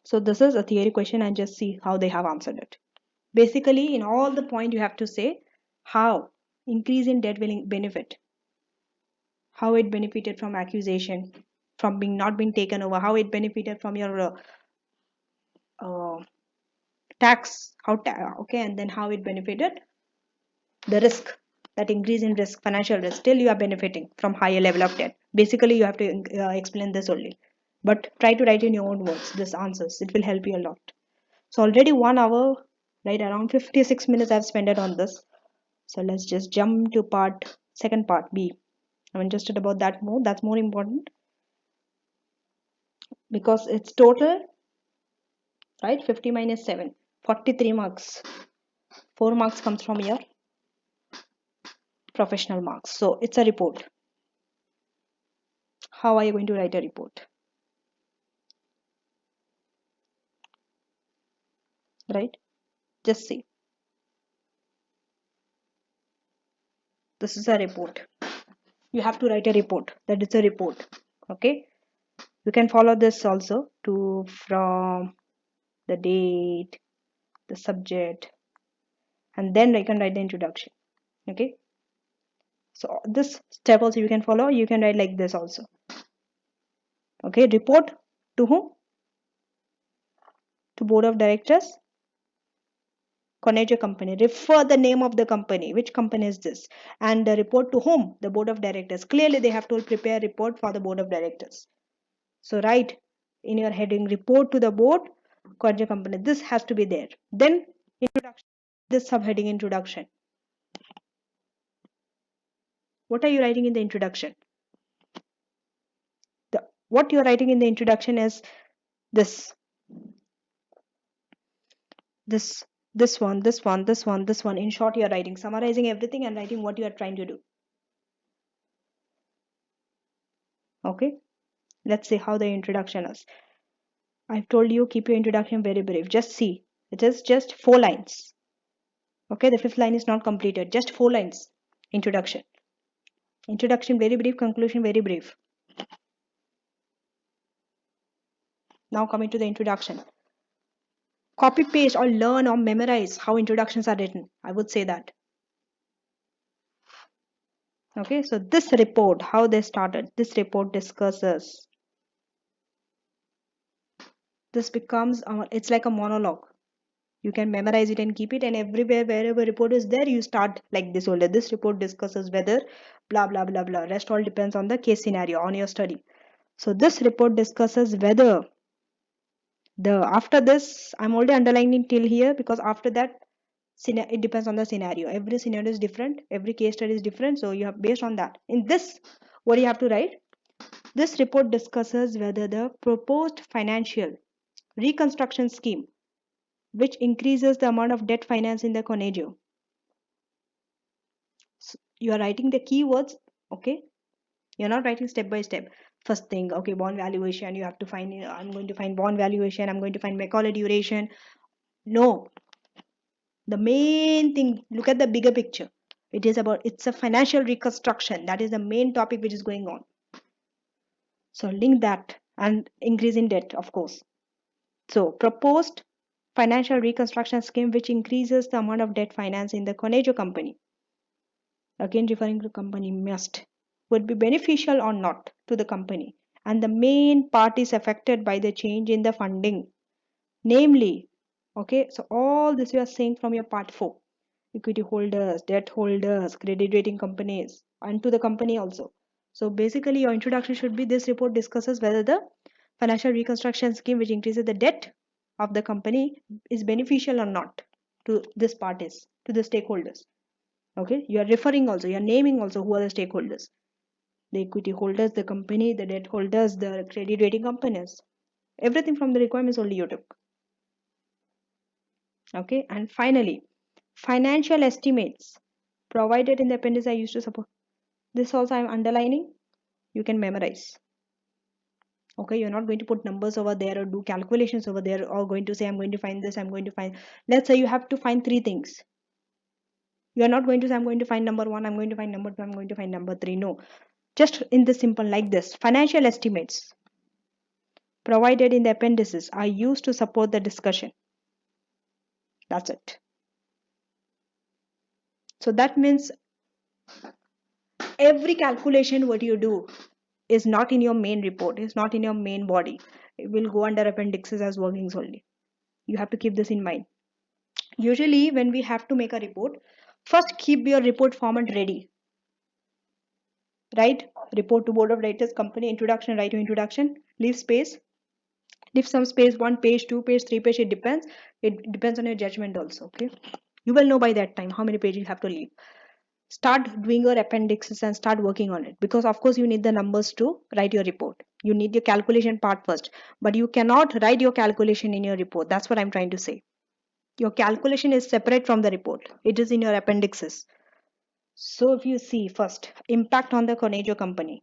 So this is a theory question and just see how they have answered it. Basically, in all the point you have to say how increase in debt will benefit, how it benefited from accusation, from being not being taken over, how it benefited from your uh, tax, okay, and then how it benefited the risk, that increase in risk, financial risk. Still, you are benefiting from higher level of debt. Basically, you have to explain this only, but try to write in your own words this answers. It will help you a lot. So already 1 hour, right? Around 56 minutes I've spent it on this. So let's just jump to second part B. I'm interested about that more. That's more important because it's total, right? 50 minus 7, 43 marks. 4 marks comes from your professional marks. So it's a report. How are you going to write a report? Right? Just see. This is a report. You have to write a report. That is a report. Okay? You can follow this also to from the date, the subject, and then you can write the introduction. Okay? So this step also you can follow. You can write like this also. Okay? Report to whom? To board of directors, Conejo company. Refer the name of the company. Which company is this? And the report to whom? The board of directors. Clearly they have to prepare report for the board of directors. So write in your heading report to the board, Conejo company. This has to be there. Then introduction. This subheading introduction. What are you writing in the introduction? What you're writing in the introduction is this. This this one, this one, this one, this one. In short, you're writing, summarizing everything and writing what you are trying to do. Okay, let's see how the introduction is. I've told you keep your introduction very brief. Just see, it is just 4 lines. Okay, the fifth line is not completed, just 4 lines. Introduction very brief, conclusion very brief. Now coming to the introduction, copy paste or learn or memorize how introductions are written. I would say that. Okay, so this report, how they started, this report discusses, this becomes it's like a monologue. You can memorize it and keep it, and everywhere wherever report is there you start like this only. This report discusses whether blah blah blah blah, rest all depends on the case scenario on your study. So this report discusses whether the, after this I'm already underlining till here because after that it depends on the scenario. Every scenario is different, every case study is different, so you have based on that. In this, what do you have to write? This report discusses whether the proposed financial reconstruction scheme, which increases the amount of debt finance in the Conejo. So you are writing the keywords, okay? You're not writing step by step. First thing, okay, bond valuation, you have to find, I'm going to find bond valuation, I'm going to find Macaulay duration. No, the main thing, look at the bigger picture. It is about, it's a financial reconstruction. That is the main topic which is going on. So link that and increase in debt, of course. So proposed financial reconstruction scheme which increases the amount of debt finance in the Conejo company, again referring to company, must, would be beneficial or not to the company, and the main parties affected by the change in the funding, namely, okay, so all this you are saying from your part 4, equity holders, debt holders, credit rating companies, and to the company also. So basically your introduction should be, this report discusses whether the financial reconstruction scheme which increases the debt of the company is beneficial or not to this parties, to the stakeholders. Okay, you are referring also, you are naming also who are the stakeholders, the equity holders, the company, the debt holders, the credit rating companies. Everything from the requirements only you took. Okay, and finally, financial estimates provided in the appendix I used to support. This also I am underlining. You can memorize. Okay, you're not going to put numbers over there or do calculations over there, or going to say I'm going to find this, I'm going to find, let's say you have to find three things. You're not going to say I'm going to find number one, I'm going to find number two, I'm going to find number three. No, just in the simple like this. Financial estimates provided in the appendices are used to support the discussion. That's it. So that means every calculation what you do is not in your main report, is not in your main body. It will go under appendixes as workings only. You have to keep this in mind. Usually when we have to make a report, first keep your report format ready. Right? Report to board of directors, company, introduction, write your introduction, leave space. Leave some space, one page, two page, three page, it depends. It depends on your judgment also. Okay. You will know by that time how many pages you have to leave. Start doing your appendixes and start working on it, because of course you need the numbers to write your report. You need your calculation part first, but you cannot write your calculation in your report. That's what I'm trying to say. Your calculation is separate from the report. It is in your appendixes. So if you see first, impact on the Conejo company.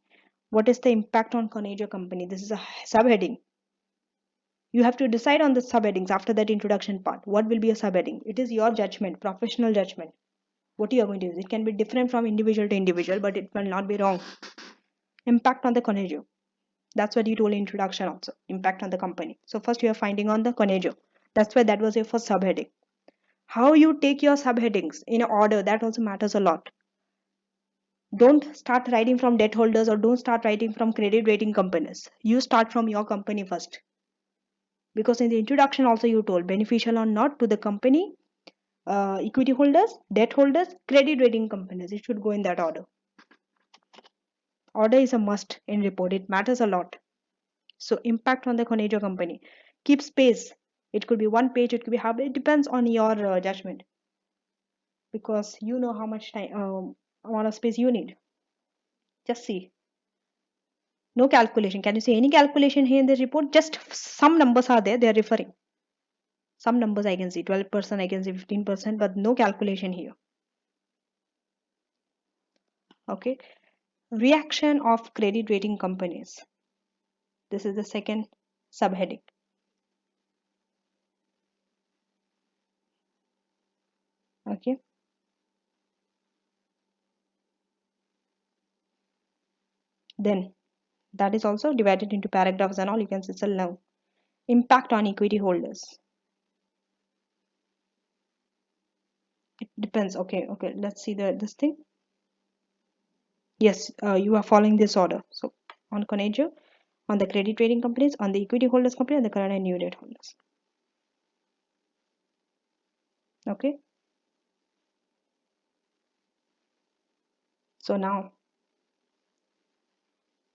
What is the impact on Conejo company? This is a subheading. You have to decide on the subheadings after that introduction part. What will be a subheading? It is your judgment, professional judgment. What you are going to use. It can be different from individual to individual, but it will not be wrong. Impact on the Conejo. That's what you told in introduction also. Impact on the company. So first you are finding on the Conejo. That's why that was your first subheading. How you take your subheadings in order, that also matters a lot. Don't start writing from debt holders, or don't start writing from credit rating companies. You start from your company first. Because in the introduction also you told beneficial or not to the company, equity holders, debt holders, credit rating companies. It should go in that order. Order is a must in report. It matters a lot. So impact on the Conejo company. Keep space. It could be one page, it could be half. It depends on your judgment, because you know how much time, amount of space you need. Just see. No calculation. Can you see any calculation here in this report? Just some numbers are there. They are referring. Some numbers I can see. 12%, I can see 15%, but no calculation here. Okay. Reaction of credit rating companies. This is the second subheading. Okay. Then that is also divided into paragraphs and all. You can see still now. Impact on equity holders. It depends. Okay. Let's see this thing. Yes, you are following this order. So on Conejo, on the credit rating companies, on the equity holders company, and the current and new debt holders. Okay. So now,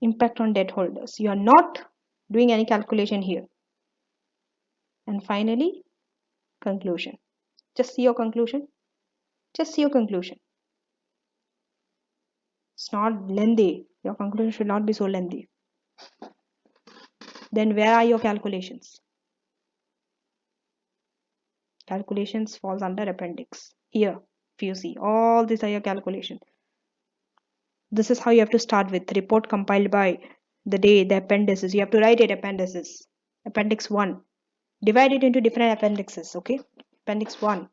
impact on debt holders. You are not doing any calculation here. And finally, conclusion. Just see your conclusion. Just see your conclusion. It's not lengthy. Your conclusion should not be so lengthy. Then where are your calculations? Calculations falls under appendix. Here, if you see, all these are your calculations. This is how you have to start with. Report compiled by the day, the appendices. You have to write it appendices. Appendix 1. Divide it into different appendixes. Okay. Appendix 1.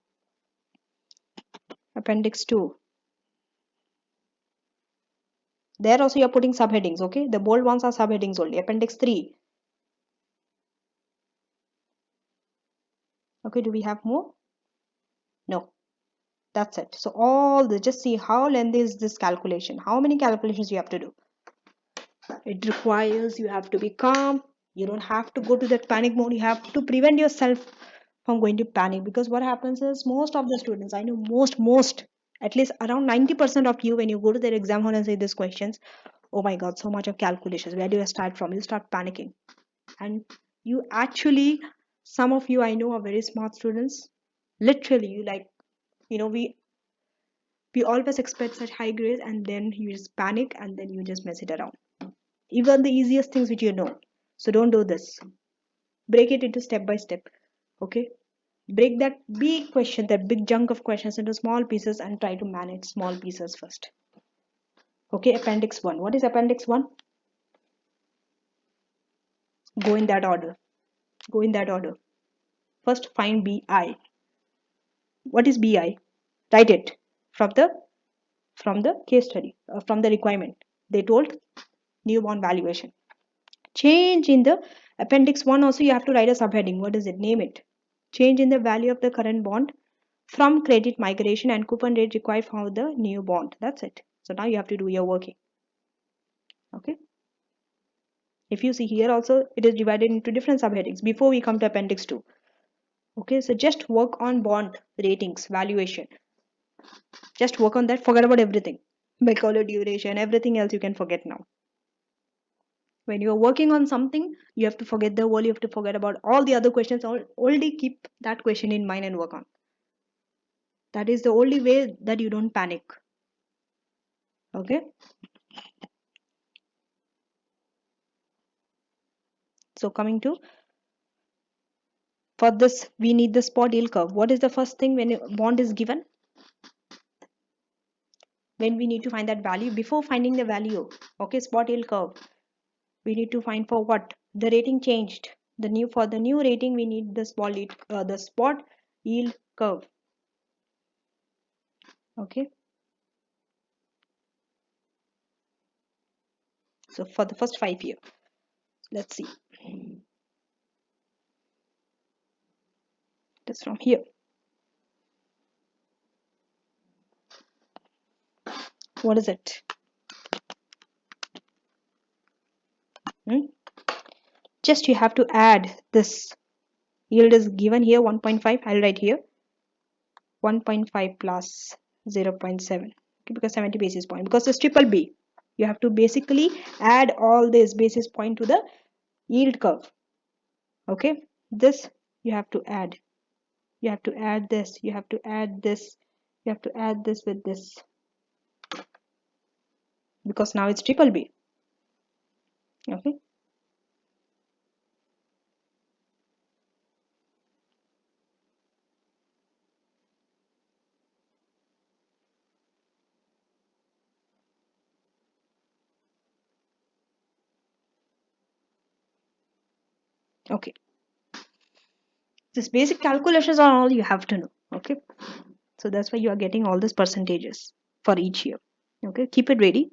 Appendix 2. There also you're putting subheadings. Okay. The bold ones are subheadings only. Appendix 3. Okay. Do we have more? No. That's it. So all this, just see how lengthy is this calculation. How many calculations you have to do. It requires you have to be calm. You don't have to go to that panic mode. You have to prevent yourself from going to panic, because what happens is most of the students, I know most, at least around 90% of you, when you go to their exam hall and say these questions, oh my god, so much of calculations, where do I start from? You start panicking. And you actually, some of you I know are very smart students. Literally, you like, we always expect such high grades, and then you just panic and then you just mess it around. Even the easiest things which you know. So don't do this. Break it into step by step. Okay. Break that big question, that big chunk of questions into small pieces, and try to manage small pieces first. Okay. Appendix 1. What is Appendix 1? Go in that order. Go in that order. First find BI. What is BI? Write it from the case study, from the requirement. They told new bond valuation. Change in the Appendix 1 also you have to write a subheading. What is it? Name it. Change in the value of the current bond from credit migration and coupon rate required for the new bond. That's it. So now you have to do your working. Okay. If you see here also, it is divided into different subheadings before we come to Appendix 2. Okay, so just work on bond ratings, valuation. Just work on that. Forget about everything. Macaulay duration, everything else you can forget now. When you are working on something, you have to forget the wall, you have to forget about all the other questions. Only keep that question in mind and work on. That is the only way that you don't panic. Okay. So coming to, for this, we need the spot yield curve. What is the first thing when a bond is given? When we need to find that value, before finding the value, okay, spot yield curve, we need to find for what? The rating changed. For the new rating, we need the spot yield curve. Okay. So for the first 5 year, let's see. Just from here. What is it? Just you have to add this. Yield is given here 1.5. I'll write here 1.5 plus 0.7. Okay, because 70 basis point. Because it's triple B. You have to basically add all this basis point to the yield curve. Okay. This you have to add. You have to add this. You have to add this. You have to add this with this. Because now it's triple B. Okay. Okay. This basic calculations are all you have to know. Okay. So that's why you are getting all these percentages for each year. Okay. Keep it ready.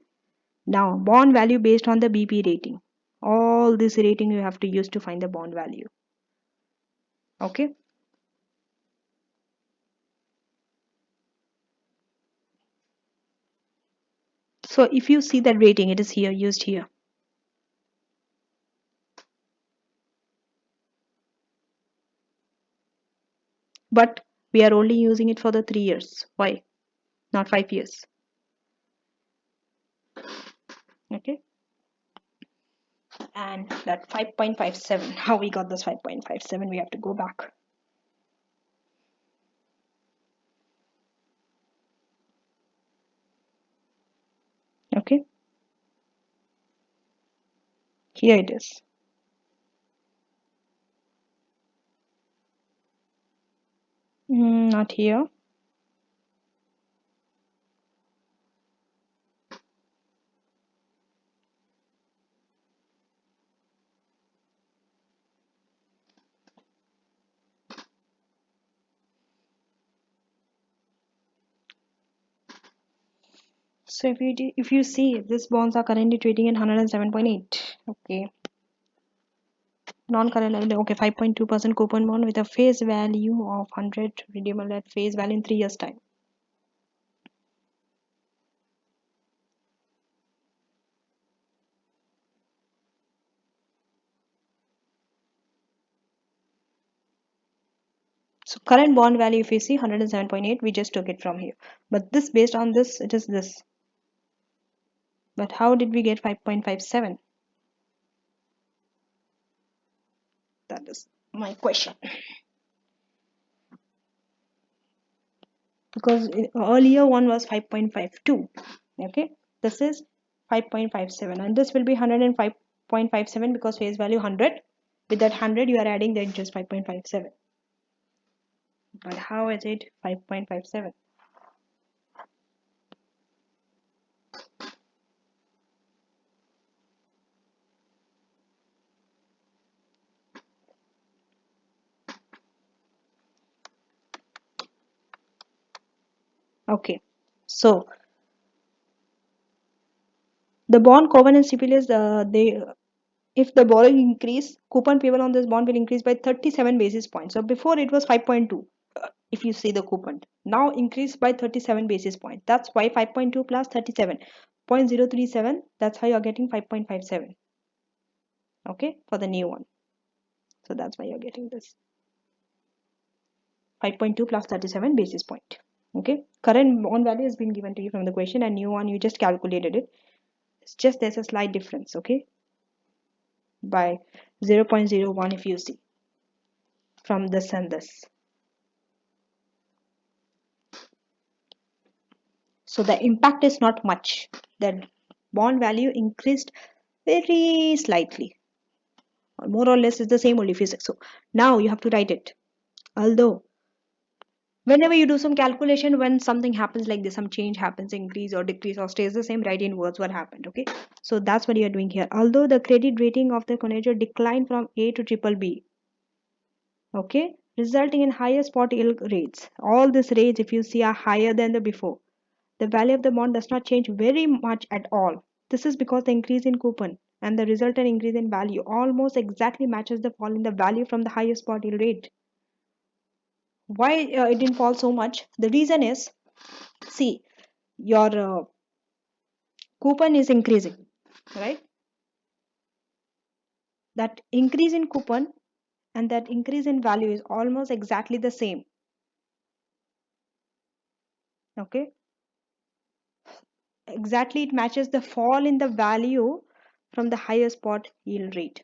Now, bond value based on the BP rating. All this rating you have to use to find the bond value. Okay. So if you see that rating, it is here, used here. But we are only using it for the 3 years. Why? Not 5 years. Okay. And that 5.57. How we got this 5.57? We have to go back. Okay. Here it is. Not here. So if you see, these bonds are currently trading in 107.8. Okay. Non-current, okay, 5.2% coupon bond with a face value of 100, redeemable at face value in 3 years time. So current bond value, if you see 107.8, we just took it from here. But this, based on this, it is this. But how did we get 5.57? That is my question. Because earlier one was 5.52. Okay, this is 5.57, and this will be 105.57 because face value 100. With that 100, you are adding the interest 5.57. But how is it 5.57? Okay, so the bond covenant stipulates they if the borrowing increase, coupon payable on this bond will increase by 37 basis points. So before it was 5.2, if you see the coupon. Now increased by 37 basis points. That's why 5.2 plus 37.037. That's how you're getting 5.57. Okay, for the new one. So that's why you're getting this 5.2 plus 37 basis point. Okay, current bond value has been given to you from the question, and new one you just calculated it. It's just there's a slight difference. Okay, by 0.01 if you see from this and this. So the impact is not much. The bond value increased very slightly. More or less is the same only physics. So now you have to write it. Although whenever you do some calculation, when something happens like this, some change happens, increase or decrease or stays the same, write in words what happened. Okay. So that's what you are doing here. Although the credit rating of the Conejo declined from A to triple B. Okay. Resulting in higher spot yield rates. All these rates, if you see, are higher than the before. The value of the bond does not change very much at all. This is because the increase in coupon and the resultant increase in value almost exactly matches the fall in the value from the higher spot yield rate. Why it didn't fall so much? The reason is, see, your coupon is increasing, right? That increase in coupon and that increase in value is almost exactly the same. Okay, exactly it matches the fall in the value from the higher spot yield rate.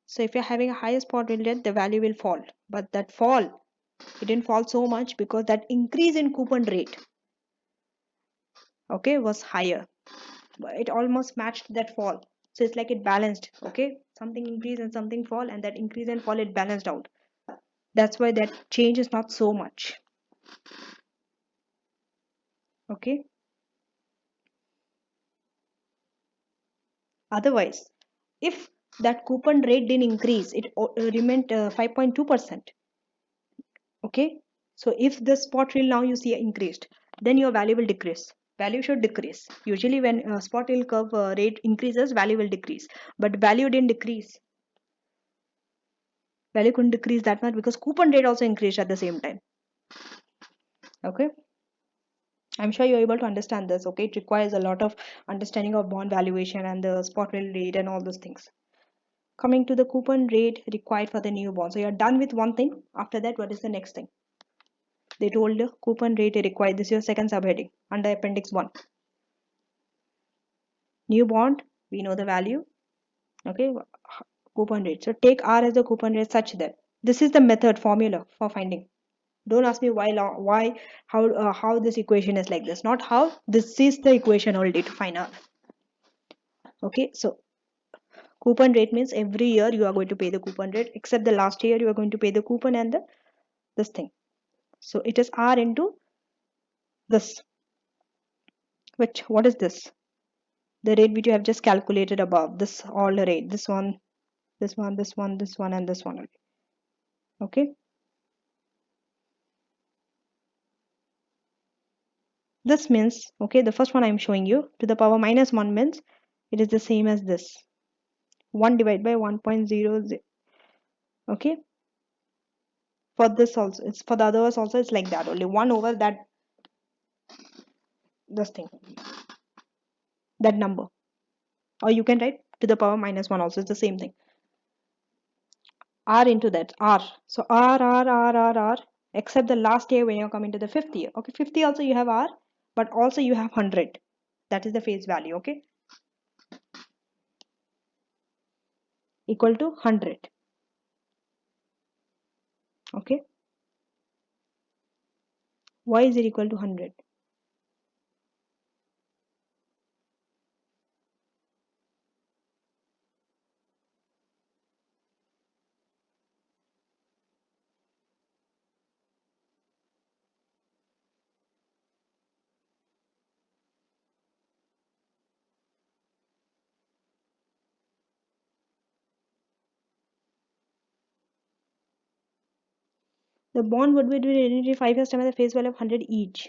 So if you're having a higher spot yield rate, the value will fall. But that fall, it didn't fall so much because that increase in coupon rate, okay, was higher. But it almost matched that fall. So it's like it balanced, okay? Something increase and something fall, and that increase and fall, it balanced out. That's why that change is not so much. Okay? Otherwise, if that coupon rate didn't increase, it remained 5.2%. Okay, so if the spot yield now you see increased, then your value will decrease. Value should decrease. Usually when spot yield curve rate increases, value will decrease, but value didn't decrease. Value couldn't decrease that much because coupon rate also increased at the same time. Okay, I'm sure you're able to understand this. Okay, it requires a lot of understanding of bond valuation and the spot yield rate and all those things. Coming to the coupon rate required for the new bond, so you're done with one thing. After that, what is the next thing? They told the coupon rate required. This is your second subheading under Appendix 1. New bond, we know the value. Okay, coupon rate. So take R as the coupon rate such that this is the method formula for finding. Don't ask me why, how this equation is like this. Not how, this is the equation already to find R. Okay, so coupon rate means every year you are going to pay the coupon rate, except the last year you are going to pay the coupon and the this thing. So it is R into this. Which, what is this? The rate which you have just calculated above. This all the rate. This one, this one, this one, this one, and this one. Okay. This means, okay, the first one I'm showing you, to the power minus 1 means it is the same as this. 1 divided by 1.00. Okay. For this also, it's for the others also, it's like that. Only 1 over that, this thing, that number. Or you can write to the power minus 1 also, it's the same thing. R into that, R. So R, except the last year when you're coming to the 5th year. Okay, 5th year also you have R, but also you have 100. That is the face value, okay? Equal to 100. Okay. Why is it equal to 100? The bond would be between 5 years time at the face value of 100 each.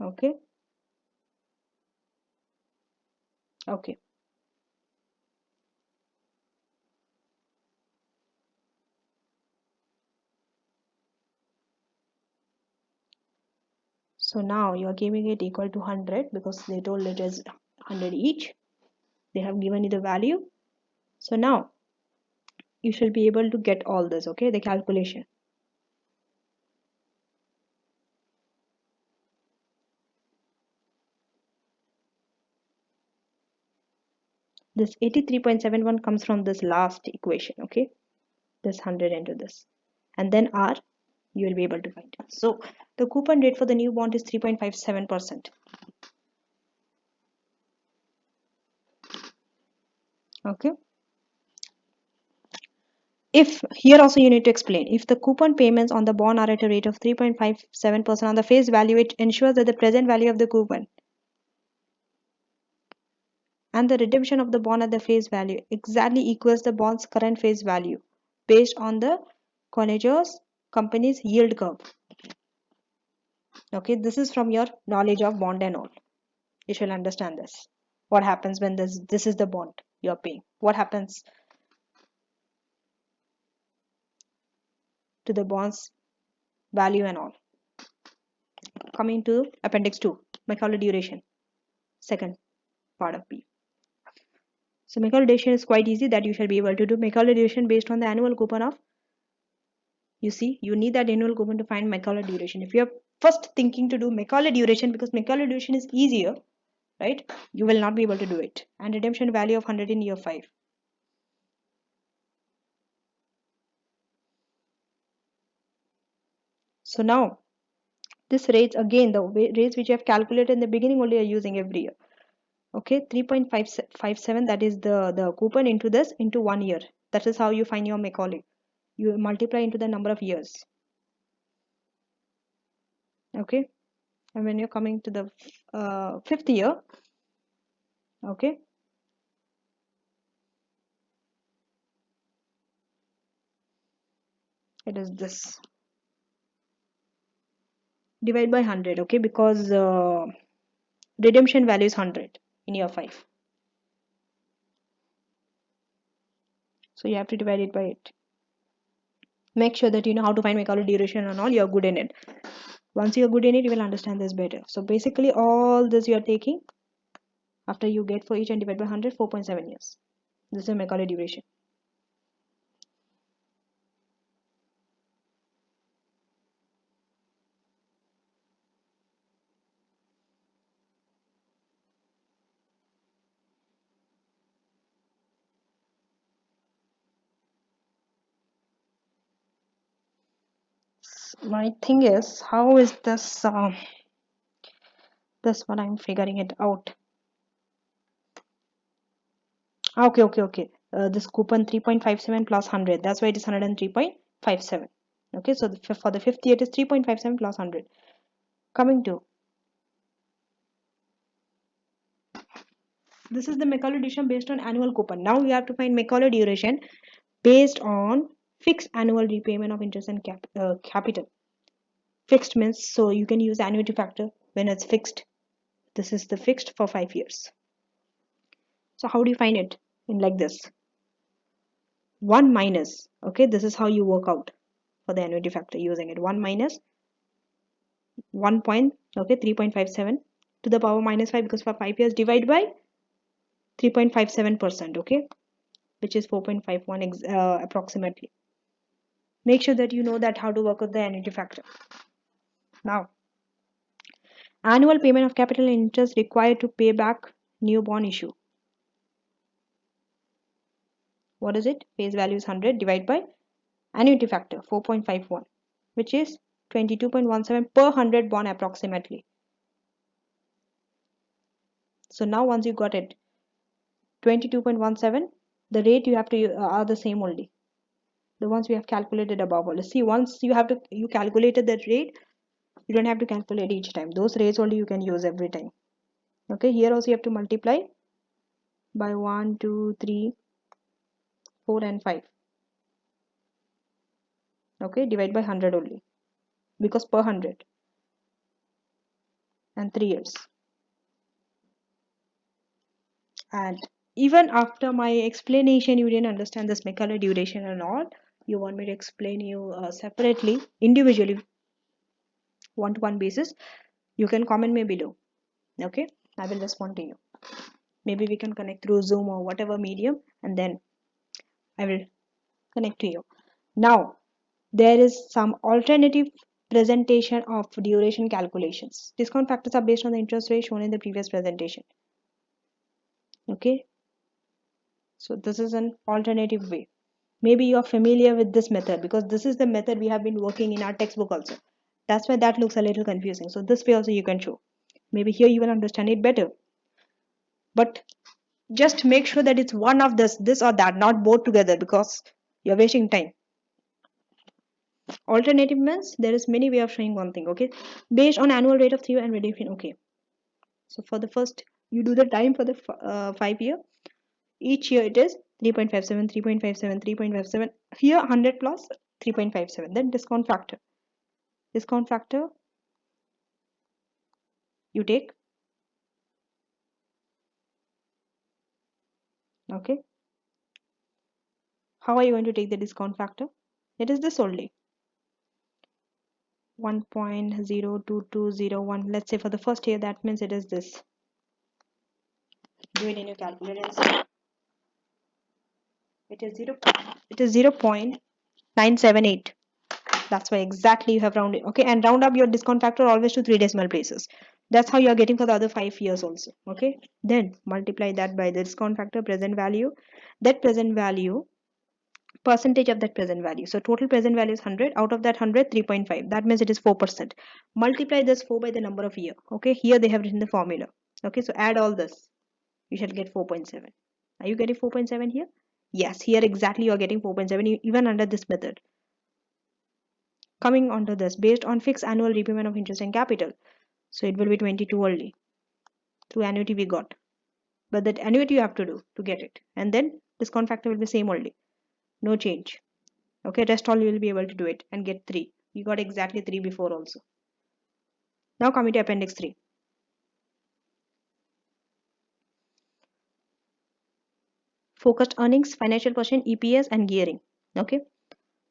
Okay. Okay. So now you are giving it equal to 100 because they told it is 100 each. They have given you the value. So now you should be able to get all this, okay, the calculation. This 83.71 comes from this last equation, okay, this 100 into this, and then R you will be able to find it. So the coupon rate for the new bond is 3.57%. Okay. If here also you need to explain, if the coupon payments on the bond are at a rate of 3.57% on the face value, it ensures that the present value of the coupon and the redemption of the bond at the face value exactly equals the bond's current face value based on the Conejo's company's yield curve. Okay, this is from your knowledge of bond and all. You shall understand this. What happens when this is the bond you're paying? What happens to the bond's value and all? Coming to Appendix 2, Macaulay Duration, second part of B. So Macaulay Duration is quite easy that you shall be able to do Macaulay Duration based on the annual coupon of, you see, you need that annual coupon to find Macaulay Duration. If you're first thinking to do Macaulay Duration because Macaulay Duration is easier, right, you will not be able to do it. And redemption value of 100 in year 5. So now this rates, again the rates which you have calculated in the beginning only are using every year. Okay, 3.557, that is the coupon into this into 1 year. That is how you find your Macaulay. You multiply into the number of years. Okay, and when you're coming to the 5th year, okay, it is this, divide by 100, okay, because redemption value is 100 in year 5, so you have to divide it by it. Make sure that you know how to find Macaulay duration and all. You're good in it. Once you're good in it, you will understand this better. So basically all this you are taking after you get for each and divide by 100, 4.7 years. This is Macaulay duration. My thing is, how is this this one I'm figuring it out. Okay. This coupon 3.57 plus 100, that's why it is 103.57. Okay, so for the 5th year it is 3.57 plus 100. Coming to this is the Macaulay duration based on annual coupon. Now we have to find Macaulay duration based on fixed annual repayment of interest and capital. Fixed means, so you can use annuity factor when it's fixed. This is the fixed for 5 years. So how do you find it? In like this, 1 minus, okay, this is how you work out for the annuity factor using it. 1 minus 1 point, okay, 3.57 to the power minus 5, because for 5 years divide by 3.57%, okay, which is 4.51 approximately. Make sure that you know that how to work with the annuity factor. Now, annual payment of capital and interest required to pay back new bond issue. What is it? Face value is 100, divide by annuity factor 4.51, which is 22.17 per 100 bond approximately. So now once you got it, 22.17, the rate you have to are the same only. The ones we have calculated above all. See, once you calculated that rate, you don't have to calculate each time. Those rates only you can use every time. Okay, here also you have to multiply by 1, 2, 3, 4 and 5. Okay, divide by 100 only, because per 100 and 3 years. And even after my explanation, you didn't understand this Macaulay duration and all. You want me to explain you separately, individually, one-to-one basis. You can comment me below. Okay, I will respond to you. Maybe we can connect through Zoom or whatever medium, and then I will connect to you. Now, there is some alternative presentation of duration calculations. Discount factors are based on the interest rate shown in the previous presentation. Okay, so this is an alternative way. Maybe you are familiar with this method because this is the method we have been working in our textbook also. That's why that looks a little confusing. So this way also you can show. Maybe here you will understand it better. But just make sure that it's one of this or that, not both together, because you're wasting time. Alternative means there is many way of showing one thing. Okay, based on annual rate of 3 and redemption. Okay, so for the first, you do the time for the 5 year. Each year it is 3.57, 3.57, 3.57. Here 100 plus 3.57. Then discount factor. Discount factor you take. Okay, how are you going to take the discount factor? It is this only, 1.02201. Let's say for the first year, that means it is this. Do it in your calculator and see. It is 0.978. That's why exactly you have rounded. Okay, and round up your discount factor always to 3 decimal places. That's how you are getting for the other 5 years also. Okay, then multiply that by the discount factor present value. That present value, percentage of that present value. So total present value is 100. Out of that 100, 3.5. That means it is 4%. Multiply this 4 by the number of year. Okay, here they have written the formula. Okay, so add all this. You shall get 4.7. Are you getting 4.7 here? Yes, here exactly you are getting 4.7 even under this method. Coming onto this, based on fixed annual repayment of interest and capital. So it will be 22 only. Through annuity we got. But that annuity you have to do to get it. And then discount factor will be same only. No change. Okay, rest all you will be able to do it and get 3. You got exactly 3 before also. Now coming to appendix 3. Focused earnings, financial position, EPS and gearing. Okay.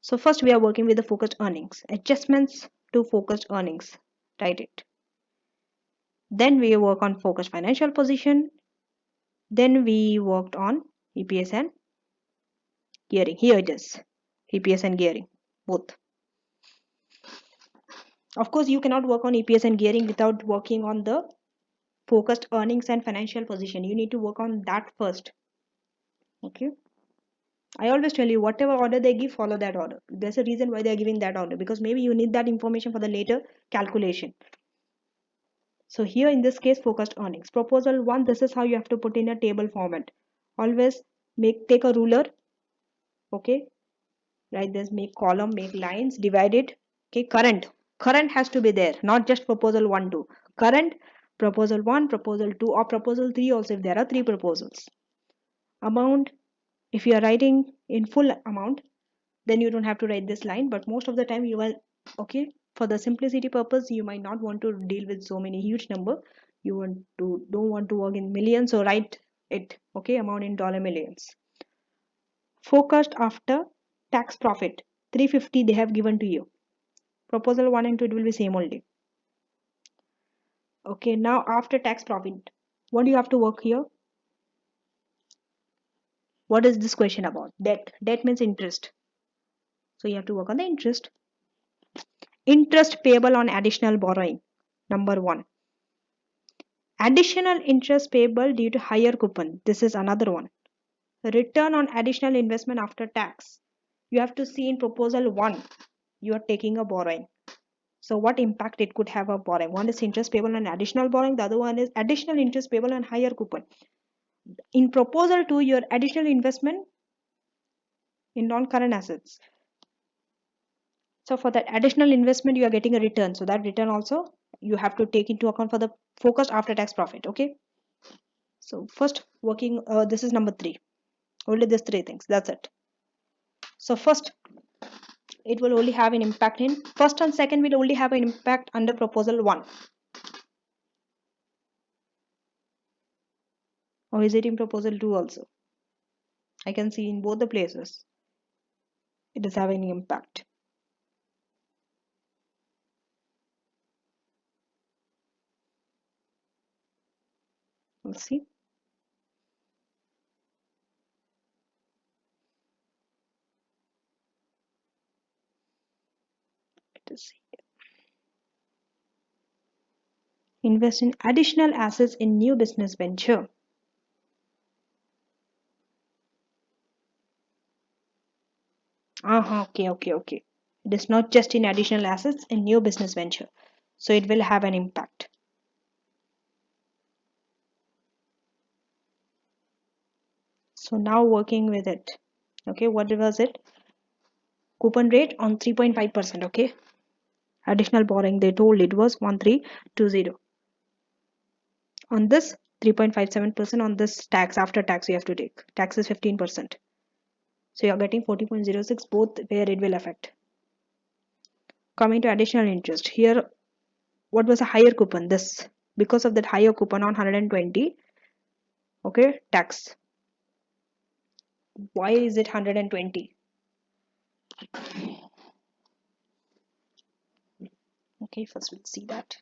So first we are working with the focused earnings. Adjustments to focused earnings. Write it. Then we work on focused financial position. Then we worked on EPS and gearing. Here it is. EPS and gearing. Both. Of course, you cannot work on EPS and gearing without working on the focused earnings and financial position. You need to work on that first. Okay. I always tell you, whatever order they give, follow that order. There's a reason why they're giving that order, because maybe you need that information for the later calculation. So here in this case, focused earnings. Proposal 1, this is how you have to put in a table format. Always take a ruler. Okay. Write this, make column, make lines, divide it. Okay, current. Current has to be there, not just proposal 1, 2. Current, proposal 1, proposal 2, or proposal 3 also if there are 3 proposals. Amount, if you are writing in full amount, then you don't have to write this line, but most of the time you will, okay, for the simplicity purpose, you might not want to deal with so many huge number. You don't want to work in millions, so write it, okay, amount in dollar millions. Focused after tax profit, 350 they have given to you. Proposal 1 and 2, it will be same only. Okay, now after tax profit, what do you have to work here? What is this question about? Debt means interest. So you have to work on the interest. Interest payable on additional borrowing. Number 1. Additional interest payable due to higher coupon. This is another one. Return on additional investment after tax. You have to see in proposal 1, you are taking a borrowing. So what impact it could have on borrowing? One is interest payable on additional borrowing. The other one is additional interest payable on higher coupon. In proposal 2, your additional investment in non-current assets. So for that additional investment, you are getting a return. So that return also you have to take into account for the focused after tax profit. Okay. So first working, this is number 3. Only these 3 things. That's it. So first, it will only have an impact in first and second will only have an impact under proposal 1, or is it in proposal 2 also? I can see in both the places it is having impact. We'll see. Let us see. Invest in additional assets in new business venture. Okay. It is not just in additional assets in new business venture. So it will have an impact. So now working with it. Okay, what was it? Coupon rate on 3.5%. Okay. Additional borrowing, they told it was 1320. On this 3.57%, on this tax, after tax you have to take. Tax is 15%. So you're getting 40.06, both where it will affect. Coming to additional interest. Here, what was a higher coupon? This. Because of that higher coupon on 120, okay, tax. Why is it 120? Okay, first we'll see that.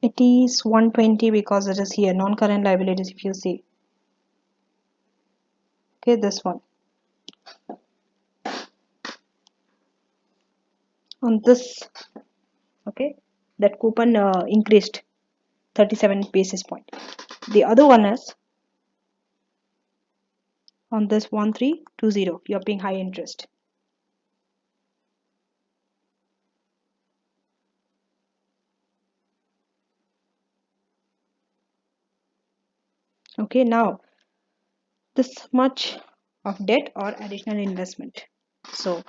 It is 120 because it is here, non-current liabilities, if you see. Okay, this one. On this, okay, that coupon increased 37 basis point. The other one is on this 1320, you're paying high interest. Okay, now this much of debt or additional investment. So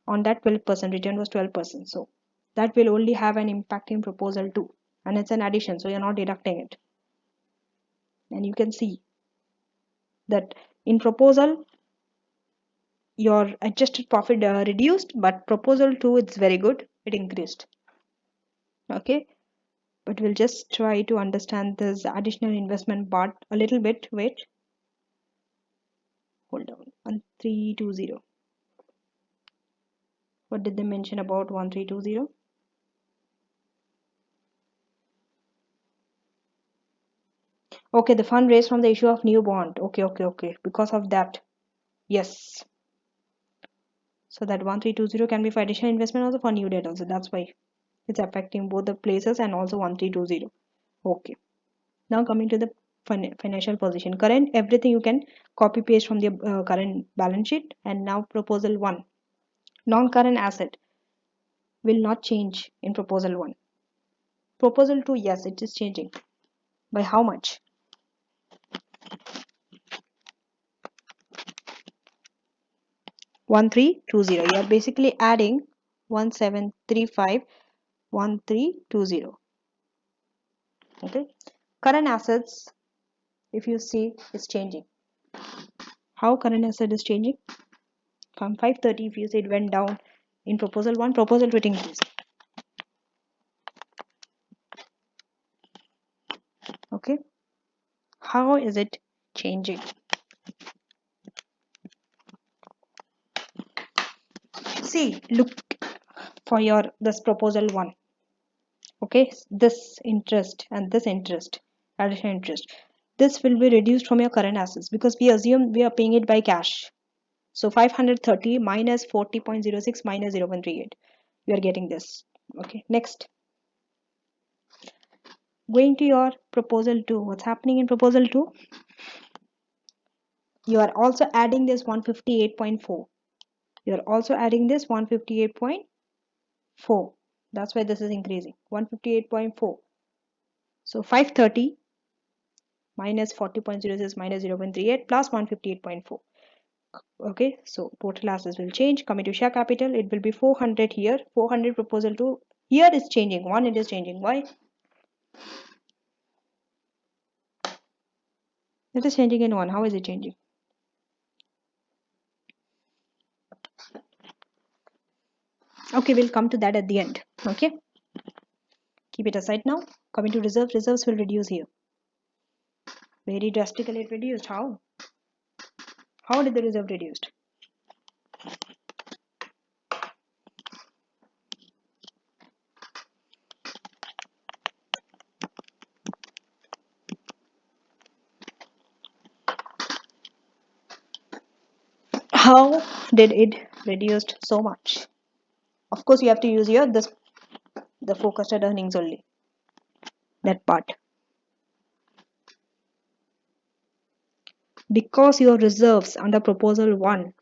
on that 12% return was 12%. So that will only have an impact in proposal 2, and it's an addition, so you're not deducting it. And you can see that in proposal your adjusted profit reduced, but proposal 2 it's very good, it increased. Okay, but we'll just try to understand this additional investment part a little bit. Wait, hold on. 1320, what did they mention about 1320? Okay, the fund raised from the issue of new bond. Okay, because of that, yes. So that 1320 can be for additional investment also, for new debt also. That's why it's affecting both the places and also 1320. Okay, now coming to the financial position. Current, everything you can copy paste from the current balance sheet. And now proposal 1, non-current asset will not change in proposal 1. Proposal 2, yes, it is changing. By how much? 1320. You are basically adding 1735 1320. Okay, current assets, if you see, is changing. How current asset is changing? From 530, if you say it went down in proposal 1, proposal 2 it increased. Okay, how is it changing? See, look for your this proposal 1. Okay, this interest and this interest, additional interest, this will be reduced from your current assets because we assume we are paying it by cash. So 530 minus 40.06 minus 0.38, you are getting this. Okay, next, going to your proposal 2. What's happening in proposal 2? You are also adding this 158.4. You are also adding this 158.4. That's why this is increasing. 158.4. So 530 minus 40.06 minus 0.38 plus 158.4. Okay, so total assets will change. Coming to share capital, it will be 400 here. 400 proposal 2 Here is changing. 1 it is changing. Why? It is changing in 1. How is it changing? Okay, we'll come to that at the end. Okay. Keep it aside now. Coming to reserves. Reserves will reduce here. Very drastically it reduced. How? How did the reserve reduced? How did it reduced so much? Of course, you have to use here the forecasted earnings only. That part. Because your reserves under proposal 1,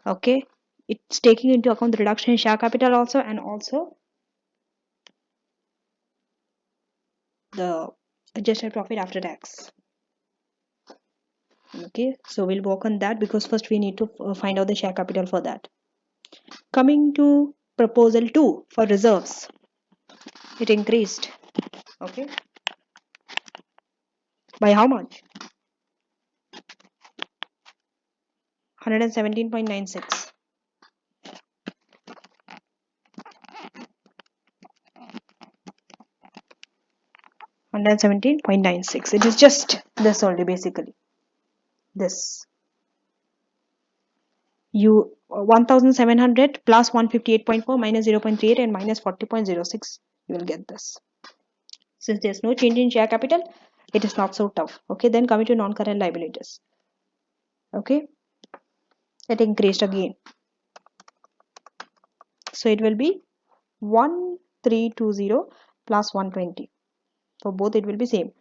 okay, it's taking into account the reduction in share capital also, and also the adjusted profit after tax. Okay, so we'll work on that because first we need to find out the share capital for that. Coming to proposal 2 for reserves, it increased. Okay, by how much? 117.96. 117.96. It is just this only, basically. This. You 1700 plus 158.4 minus 0.38 and minus 40.06. You will get this. Since there's no change in share capital, it is not so tough. Okay, then coming to non-current liabilities. Okay, it increased again. So it will be 1320 plus 120. For both it will be same.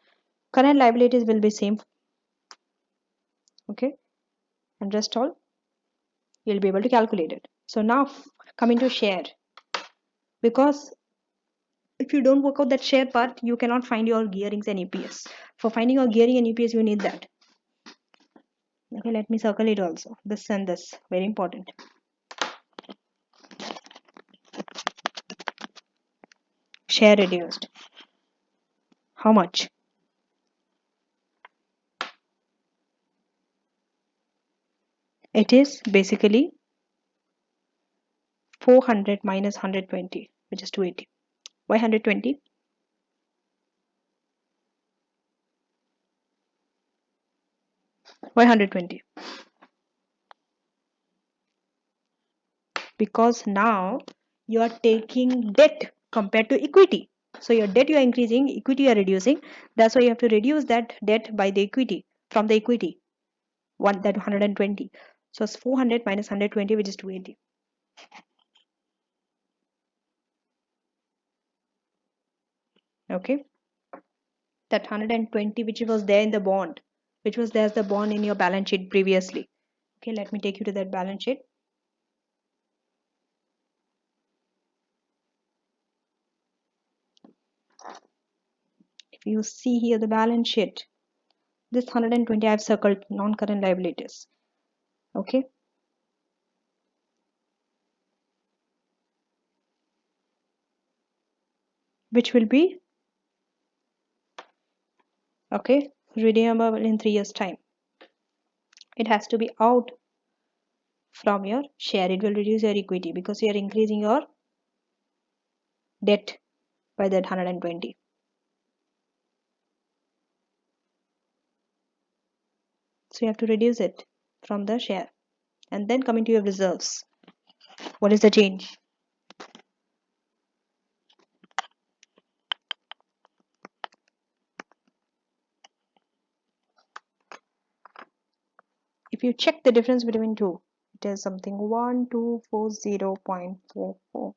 Current liabilities will be same. Okay, and rest all you'll be able to calculate it. So now coming to share, because if you don't work out that share part, you cannot find your gearings and EPS. For finding your gearing and EPS, you need that. Okay, let me circle it also. This and this, very important. Share reduced. How much? It is basically 400 minus 120, which is 280. Why 120? Why 120? Because now you are taking debt compared to equity. So your debt you are increasing, equity you are reducing. That's why you have to reduce that debt by the equity, from the equity. That 120. So it's 400 minus 120, which is 280. Okay. That 120 which was there in the bond, which was there as the bond in your balance sheet previously. Okay, let me take you to that balance sheet. If you see here the balance sheet, this 120 I've circled non-current liabilities. Okay. Which will be, okay, redeemable in 3 years time. It has to be out from your share. It will reduce your equity because you are increasing your debt by that 120. So you have to reduce it from the share. And then coming to your reserves. What is the change? If you check the difference between two, it is something 1240.44.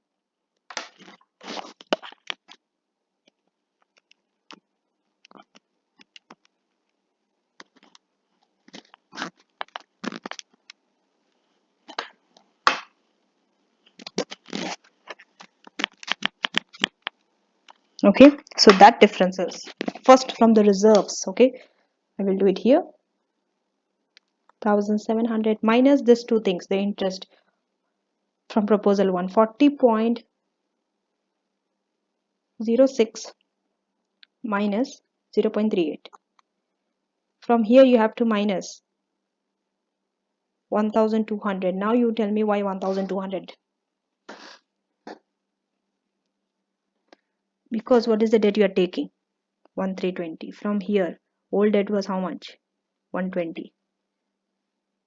Okay, so that difference is first from the reserves. Okay, I will do it here. 1700 minus this two things, the interest from proposal 1, 40.46 0.06 minus 0.38. From here you have to minus 1200. Now you tell me why 1200. Because what is the debt you are taking? 1320. From here, old debt was how much? 120.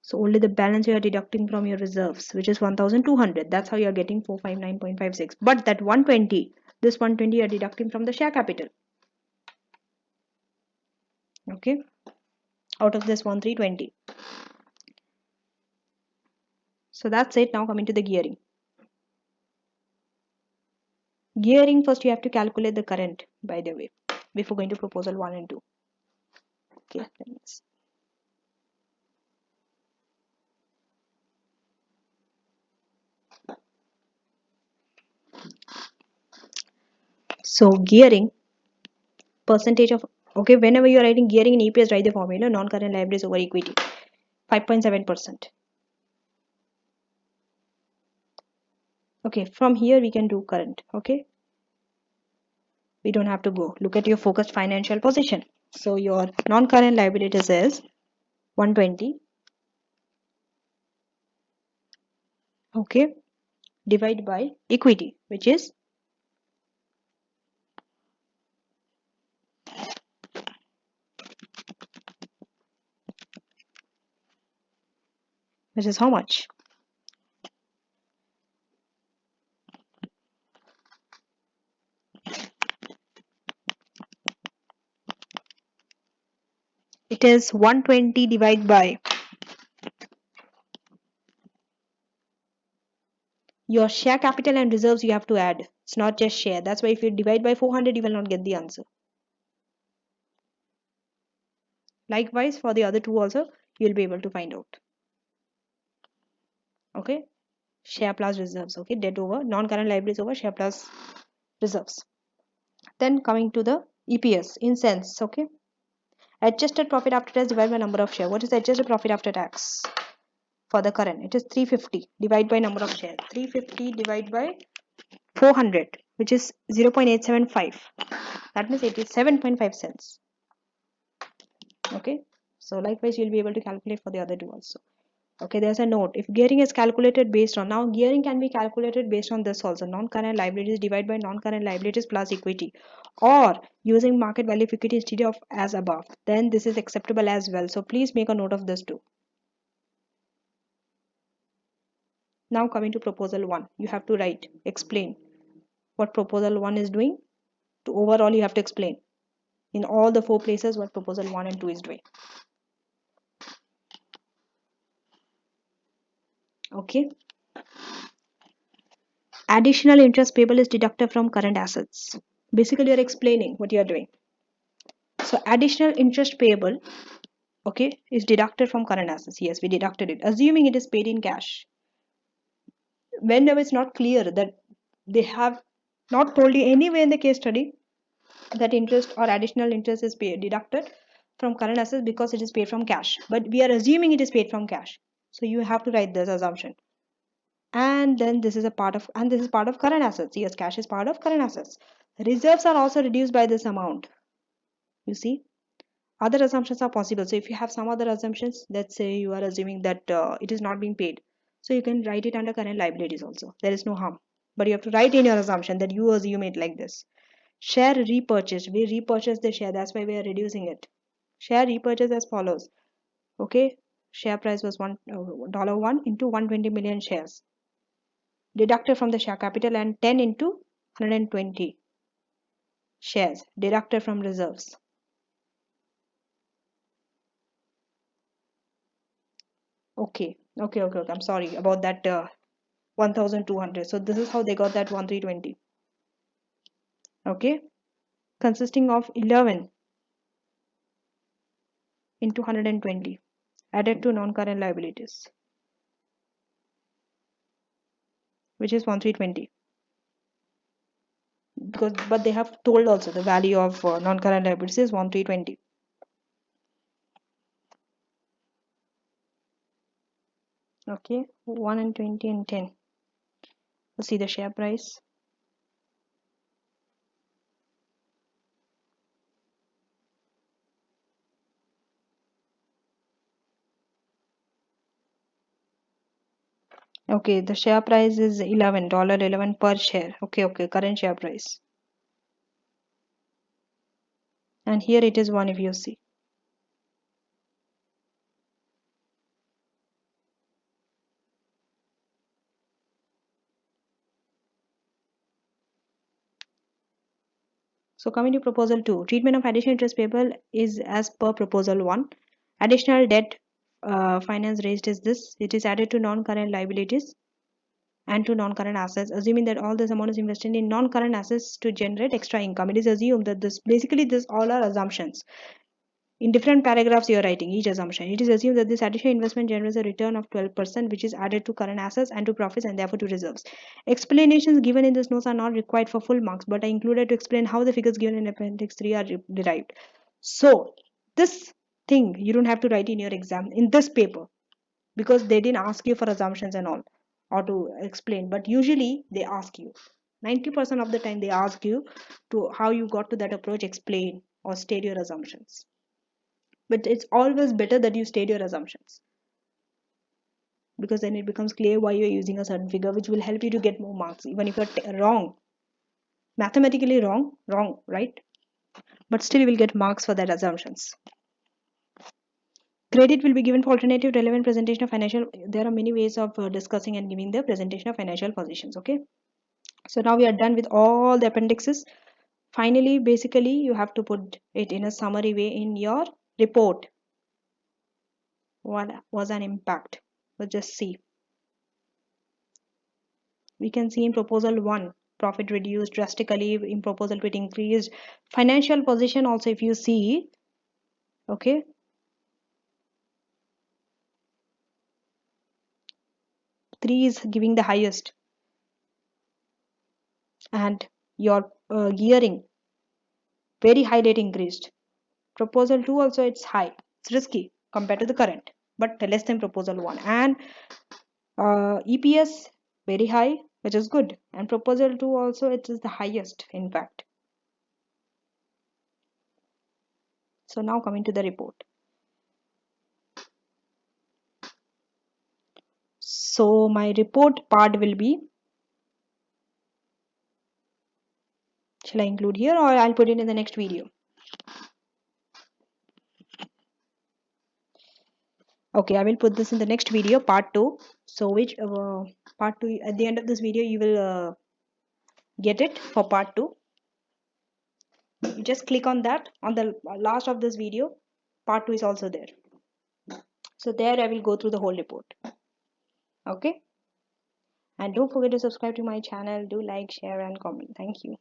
So only the balance you are deducting from your reserves, which is 1200. That's how you are getting 459.56. But that 120, this 120 you are deducting from the share capital. Okay, out of this 1320. So that's it. Now coming to the gearing. Gearing, first you have to calculate the current, by the way, before going to proposal 1 and 2. Okay, let's. So gearing, percentage of, okay, whenever you are writing gearing in EPS, write the formula non-current liabilities over equity, 5.7%. Okay, from here we can do current. Okay, we don't have to go look at your focused financial position. So your non-current liabilities is 120. Okay, divide by equity, which is how much? It is 120 divided by your share capital and reserves. You have to add. It's not just share. That's why if you divide by 400, you will not get the answer. Likewise, for the other two also, you will be able to find out. Okay, share plus reserves. Okay, debt over non-current liabilities over share plus reserves. Then coming to the EPS in cents. Okay, adjusted profit after tax divided by number of share. What is adjusted profit after tax for the current? It is 350 divided by number of share. 350 divided by 400, which is 0.875. That means 87.5 cents. Okay, so likewise you'll be able to calculate for the other two also. Okay, there's a note. If gearing is calculated based on, now gearing can be calculated based on this also, non-current liabilities divided by non-current liabilities plus equity, or using market value of equity instead of as above, then this is acceptable as well. So please make a note of this too. Now coming to proposal 1, you have to write, explain what proposal 1 is doing. To overall you have to explain in all the 4 places what proposal 1 and 2 is doing. Okay, additional interest payable is deducted from current assets. Basically you're explaining what you're doing. So additional interest payable, okay, is deducted from current assets. Yes, we deducted it, assuming it is paid in cash. Whenever it's not clear that they have not told you anywhere in the case study that interest or additional interest is paid, deducted from current assets because it is paid from cash, but we are assuming it is paid from cash. So you have to write this assumption. And then this is a part of, and this is part of current assets. Yes, cash is part of current assets. Reserves are also reduced by this amount. You see, other assumptions are possible. So if you have some other assumptions, let's say you are assuming that it is not being paid, so you can write it under current liabilities also. There is no harm, but you have to write in your assumption that you assume it like this. Share repurchase, we repurchase the share, that's why we are reducing it. Share repurchase as follows. Okay, share price was $1 into 120 million shares, deducted from the share capital, and 10 into 120 shares deducted from reserves. Okay, I'm sorry about that 1200. So this is how they got that 1320. Okay, consisting of 11 into 120 added to non-current liabilities, which is 1320. Because but they have told also the value of non-current liabilities is 1320. Okay, 1 and 20 and 10. Let's see the share price. Okay, the share price is $11 per share. Okay, current share price. And here it is 1 if you see. So coming to proposal 2, treatment of additional interest payable is as per proposal 1. Additional debt finance raised is this. It is added to non-current liabilities and to non-current assets, assuming that all this amount is invested in non-current assets to generate extra income. It is assumed that this all are assumptions. In different paragraphs, you are writing each assumption. It is assumed that this additional investment generates a return of 12%, which is added to current assets and to profits and therefore to reserves. Explanations given in this notes are not required for full marks, but are included to explain how the figures given in Appendix 3 are derived. So, this thing you don't have to write in your exam in this paper because they didn't ask you for assumptions and all or to explain, but usually they ask you. 90% of the time they ask you to how you got to that approach, explain or state your assumptions. But it's always better that you state your assumptions because then it becomes clear why you're using a certain figure, which will help you to get more marks even if you're wrong, mathematically wrong, right? But still you will get marks for that assumptions. Credit will be given for alternative relevant presentation of financial. There are many ways of discussing and giving the presentation of financial positions. Okay, so now we are done with all the appendixes. Finally, basically you have to put it in a summary way in your report. What was an impact? Let's just see. We can see in proposal 1 profit reduced drastically, in proposal 2 it increased. Financial position also if you see, okay, 3 is giving the highest, and your gearing very high rate increased. Proposal 2 also it's high, it's risky compared to the current but less than proposal 1, and EPS very high, which is good, and proposal 2 also it is the highest in fact. So now coming to the report. So my report part will be, shall I include here or I'll put it in the next video? Okay, I will put this in the next video, part 2. So which part 2, at the end of this video you will get it for part 2. You just click on that on the last of this video. Part 2 is also there. So there I will go through the whole report. Okay, and don't forget to subscribe to my channel. Do like, share and comment. Thank you.